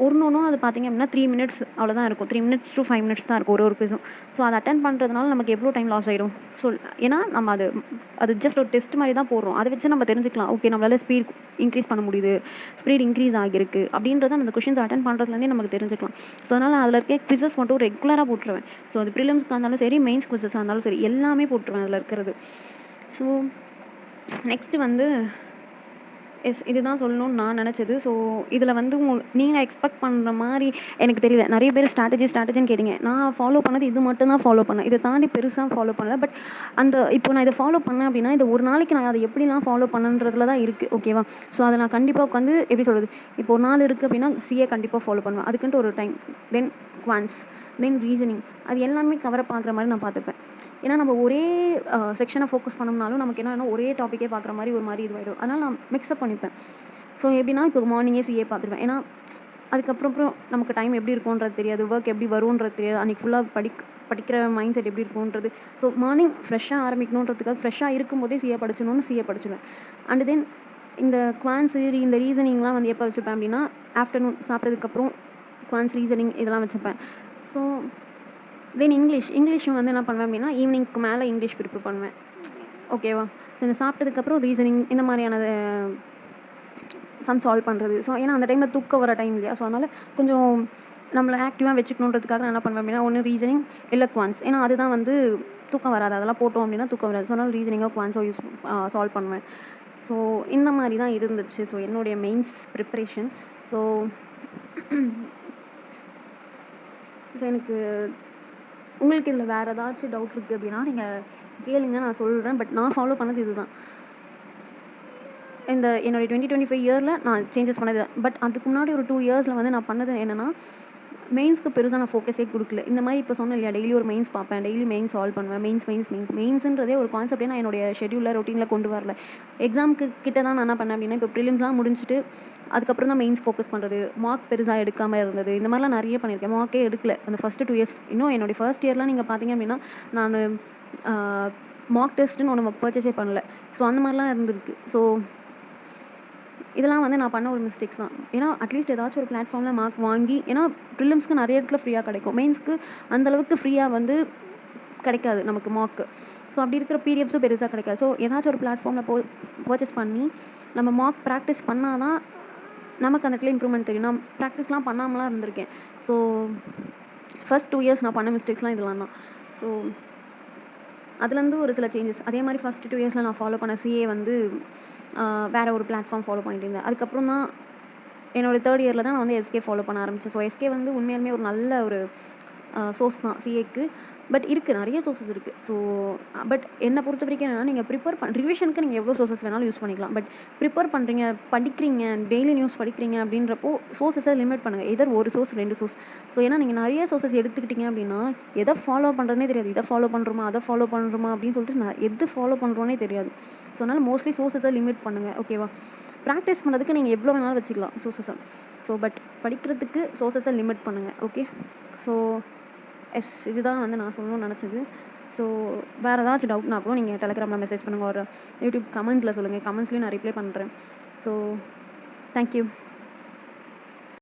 ஒன்றும் அது பார்த்திங்க அப்படின்னா 3 மினிட்ஸ் அவ்வளோதான் இருக்கும். 3 மினிட்ஸ் to 5 மினிட்ஸ் தான் இருக்கும் ஒரு குவிஸும். ஸோ அதை அட்டென்ட் பண்ணுறதுனால நமக்கு எவ்வளோ டைம் லாஸ் ஆகிடும். ஸோ ஏன்னா நம்ம அது ஜஸ்ட் ஒரு டெஸ்ட் மாதிரி தான் போடுறோம். அதை வச்சு நம்ம தெரிஞ்சுக்கலாம், ஓகே நம்மளால் ஸ்பீட் இன்க்ரீஸ் பண்ண முடியுது, ஸ்பீட் இன்க்ரீஸ் ஆகிருக்கு அப்படின்றத அந்த கொஷின்ஸ் அட்டென்ட் பண்ணுறதுலேருந்தே நமக்கு தெரிஞ்சுக்கலாம். ஸோ அதனால் அதில் இருக்க குவிஸஸ் மட்டும் ரெகுலராக போட்டுருவேன். ஸோ அது ப்ரிலிம்ஸ்க்காக இருந்தாலும் சரி, மெயின்ஸ் குவிஸஸாக இருந்தாலும் சரி, எல்லாமே போட்டுருவேன் அதில் இருக்கிறது. ஸோ நெக்ஸ்ட்டு வந்து இதுதான் சொல்லணும்னு நான் நினச்சது. ஸோ இதில் வந்து நீங்கள் எக்ஸ்பெக்ட் பண்ணுற மாதிரி எனக்கு தெரியல. நிறைய பேர் ஸ்ட்ராட்டஜின்னு கேட்டிங்க. நான் ஃபாலோ பண்ணது இது மட்டும் தான் ஃபாலோ பண்ணேன். இதை தாண்டி பெருசாக ஃபாலோ பண்ணல. பட் இப்போ நான் இதை ஃபாலோ பண்ணேன் அப்படின்னா, இதை ஒரு நாளைக்கு நான் அதை எப்படிலாம் ஃபாலோ பண்ணன்றதுல தான் இருக்குது. ஓகேவா? ஸோ அதை நான் கண்டிப்பாக உட்காந்து எப்படி சொல்கிறது, இப்போ ஒரு நாள் இருக்குது அப்படின்னா சிஏ கண்டிப்பாக ஃபாலோ பண்ணுவேன். அதுக்குன்ட்டு ஒரு டைம், தென் குவான்ஸ், தென் ரீசனிங், அது எல்லாமே கவரப் ஆகுற மாதிரி நான் பார்த்துப்பேன். ஏன்னா நம்ம ஒரே செக்ஷனை ஃபோக்கஸ் பண்ணோம்னாலும் நமக்கு என்னன்னா ஒரே டாப்பிக்கே பார்க்குற மாதிரி ஒரு மாதிரி இதுவாகிடும். அதனால் நான் மிக்ஸ்அப் பண்ணிப்பேன். ஸோ எப்படின்னா இப்போ மார்னிங்கே சிஏ பார்த்துருவேன். ஏன்னா அதுக்கப்புறம் நமக்கு டைம் எப்படி இருக்கும்ன்றது தெரியாது, ஒர்க் எப்படி வரும்ன்றது தெரியாது, அன்றைக்கி ஃபுல்லாக படிக்கிற மைண்ட் செட் எப்படி இருக்கும்ன்றது. ஸோ மார்னிங் ஃப்ரெஷ்ஷாக ஆரம்பிக்கணுன்றதுக்காக ஃப்ரெஷ்ஷாக இருக்கும்போதே சிஏ படிச்சிடுவேன். அண்ட் தென் இந்த குவான்ஸு இந்த ரீசனிங்லாம் வந்து எப்போ வச்சுப்பேன் அப்படின்னா, ஆஃப்டர்நூன் சாப்பிட்டதுக்கப்புறம் குவான்ஸ், ரீசனிங் இதெல்லாம் வச்சுப்பேன். ஸோ தென் இங்கிலீஷும் வந்து என்ன பண்ணுவேன் அப்படின்னா, ஈவினிங்க்கு மேலே இங்கிலீஷ் ப்ரிப்பேர் பண்ணுவேன். ஓகேவா? ஸோ இந்த சாப்பிட்டதுக்கப்புறம் ரீசனிங் இந்த மாதிரியானது சம் சால்வ் பண்ணுறது. ஸோ ஏன்னா அந்த டைமில் தூக்கம் வர டைம் இல்லையா? ஸோ அதனால் கொஞ்சம் நம்மளை ஆக்டிவாக வச்சுக்கணுன்றதுக்காக நான் என்ன பண்ணுவேன் அப்படின்னா, ஒன்று ரீசனிங் இல்லை குவான்ஸ். ஏன்னா அதுதான் வந்து தூக்கம் வராது. அதெல்லாம் போட்டோம் அப்படின்னா தூக்கம் வராது. ஸோ அதனால் ரீசனிங்கோ குவான்ஸோ சால்வ் பண்ணுவேன். ஸோ இந்த மாதிரி தான் இருந்துச்சு ஸோ என்னுடைய மெயின்ஸ் ப்ரிப்ரேஷன். ஸோ எனக்கு உங்களுக்கு இதில் வேறு ஏதாச்சும் டவுட் இருக்குது அப்படின்னா நீங்கள் கேளுங்க, நான் சொல்கிறேன். பட் நான் ஃபாலோ பண்ணது இதுதான். என்னுடைய 2025 இயரில் நான் சேஞ்சஸ் பண்ணது. பட் அதுக்கு முன்னாடி ஒரு 2 இயர்ஸில் வந்து நான் பண்ணது என்னென்னா, மெயின்ஸ்க்கு பெருசாக நான் ஃபோக்கஸே கொடுக்கல. இந்த மாதிரி இப்போ சொன்னேன் இல்லையா, டெய்லி ஒரு மெயின்ஸ் பார்ப்பேன், டெய்லி மெயின்ஸ் சால்வ் பண்ணுவேன். மெயின்ஸுன்றதே ஒரு கான்செப்டே நான் என்னுடைய ஷெட்யூலில் ரொட்டீனில் கொண்டு வரல. எக்ஸாமுக்கு கிட்ட தான் நான் என்ன பண்ணேன் அப்படின்னா, இப்போ ப்ரிலிம்ஸ்லாம் முடிஞ்சுட்டு அதுக்கப்புறம் தான் மெயின்ஸ் ஃபோக்கஸ் பண்ணுறது, மார்க் பெருசாக எடுக்காமல் இருந்தது, இந்த மாதிரிலாம் நிறைய பண்ணியிருக்கேன். மார்க்கே எடுக்கல அந்த ஃபஸ்ட்டு 2 இயர்ஸ். இன்னும் என்னுடைய ஃபர்ஸ்ட் இயர்லாம் நீங்கள் பார்த்தீங்க அப்படின்னா, நான் மார்க் டெஸ்ட்டுன்னு ஒன்று பர்ச்சேஸே பண்ணல. ஸோ அந்த மாதிரிலாம் இருந்திருக்கு. ஸோ இதெல்லாம் வந்து நான் பண்ண ஒரு மிஸ்டேக்ஸ் தான். ஏன்னா அட்லீஸ்ட் ஏதாச்சும் ஒரு பிளாட்ஃபார்மில் மார்க் வாங்கி, ஏன்னா ப்ரிலிம்ஸ்க்கு நிறைய இடத்துல ஃப்ரீயாக கிடைக்கும், மெயின்ஸ்க்கு அந்தளவுக்கு ஃப்ரீயாக வந்து கிடைக்காது நமக்கு மார்க்கு. ஸோ அப்படி இருக்கிற பிடிஎஃப்ஸும் பெருசாக கிடைக்காது. ஸோ ஏதாச்சும் ஒரு பிளாட்ஃபார்மில் பர்ச்சேஸ் பண்ணி நம்ம மார்க் ப்ராக்டிஸ் பண்ணால் தான் நமக்கு அந்த இடத்துல இம்ப்ரூவ்மெண்ட் தெரியும். நான் ப்ராக்டிஸ்லாம் பண்ணாமலாம் இருந்திருக்கேன். ஸோ ஃபர்ஸ்ட் 2 இயர்ஸ் நான் பண்ண மிஸ்டேக்ஸ்லாம் இதெல்லாம் தான். ஸோ அதுலேருந்து ஒரு சில சேஞ்சஸ். அதே மாதிரி ஃபஸ்ட் 2 இயர்ஸில் நான் ஃபாலோ பண்ண சிஏ வந்து வேறு ஒரு பிளாட்ஃபார்ம் ஃபாலோ பண்ணிட்டு இருந்தேன். அதுக்கப்புறம் தான் என்னோடய 3rd இயரில் தான் நான் வந்து எஸ்கே ஃபாலோ பண்ண ஆரம்பித்தேன். ஸோ எஸ்கே வந்து உண்மையாலுமே ஒரு நல்ல ஒரு சோர்ஸ் தான் சிஏக்கு. பட் இருக்குது, நிறைய சோர்ஸஸ் இருக்குது. ஸோ பட் என்னை பொறுத்த வரைக்கும் என்னென்னா, நீங்கள் ரிவிஷனுக்கு நீங்கள் எவ்வளோ சோர்ஸஸ் வேணாலும் யூஸ் பண்ணிக்கலாம். பட் ப்ரிப்பேர் பண்ணுறீங்க, படிக்கிறீங்க, டெய்லி நியூஸ் படிக்கிறீங்க அப்படின்றப்போ சோர்ஸஸை லிமிட் பண்ணுங்கள். எதர் ஒரு சோர்ஸ் 2 சோர்ஸ். ஸோ ஏன்னா நீங்கள் நிறைய சோர்ஸஸ் எடுத்துக்கிட்டீங்க அப்படின்னா, எதை ஃபாலோ பண்ணுறதுனே தெரியாது. இதை ஃபாலோ பண்ணுறோமா, அதை ஃபாலோ பண்ணுறோமா அப்படின்னு சொல்லிட்டு நான் எது ஃபாலோ பண்ணுறோன்னே தெரியாது. ஸோ அதனால் மோஸ்ட்லி சோர்ஸஸை லிமிட் பண்ணுங்கள். ஓகேவா? ப்ராக்டிஸ் பண்ணுறதுக்கு நீங்கள் எவ்வளோ வேணாலும் வச்சுக்கலாம் சோர்ஸஸை. ஸோ பட் படிக்கிறதுக்கு சோர்ஸஸை லிமிட் பண்ணுங்கள். ஓகே? ஸோ இதுதான் வந்து நான் சொல்லணும்னு நினச்சது. ஸோ வேறு ஏதாச்சும் டவுட்னா கூட நீங்கள் டெலகிராமில் மெசேஜ் பண்ணுங்கள், ஒரு யூடியூப் கமெண்ட்ஸில் சொல்லுங்கள். கமெண்ட்ஸ்லேயும் நான் ரிப்ளை பண்ணுறேன். So thank you.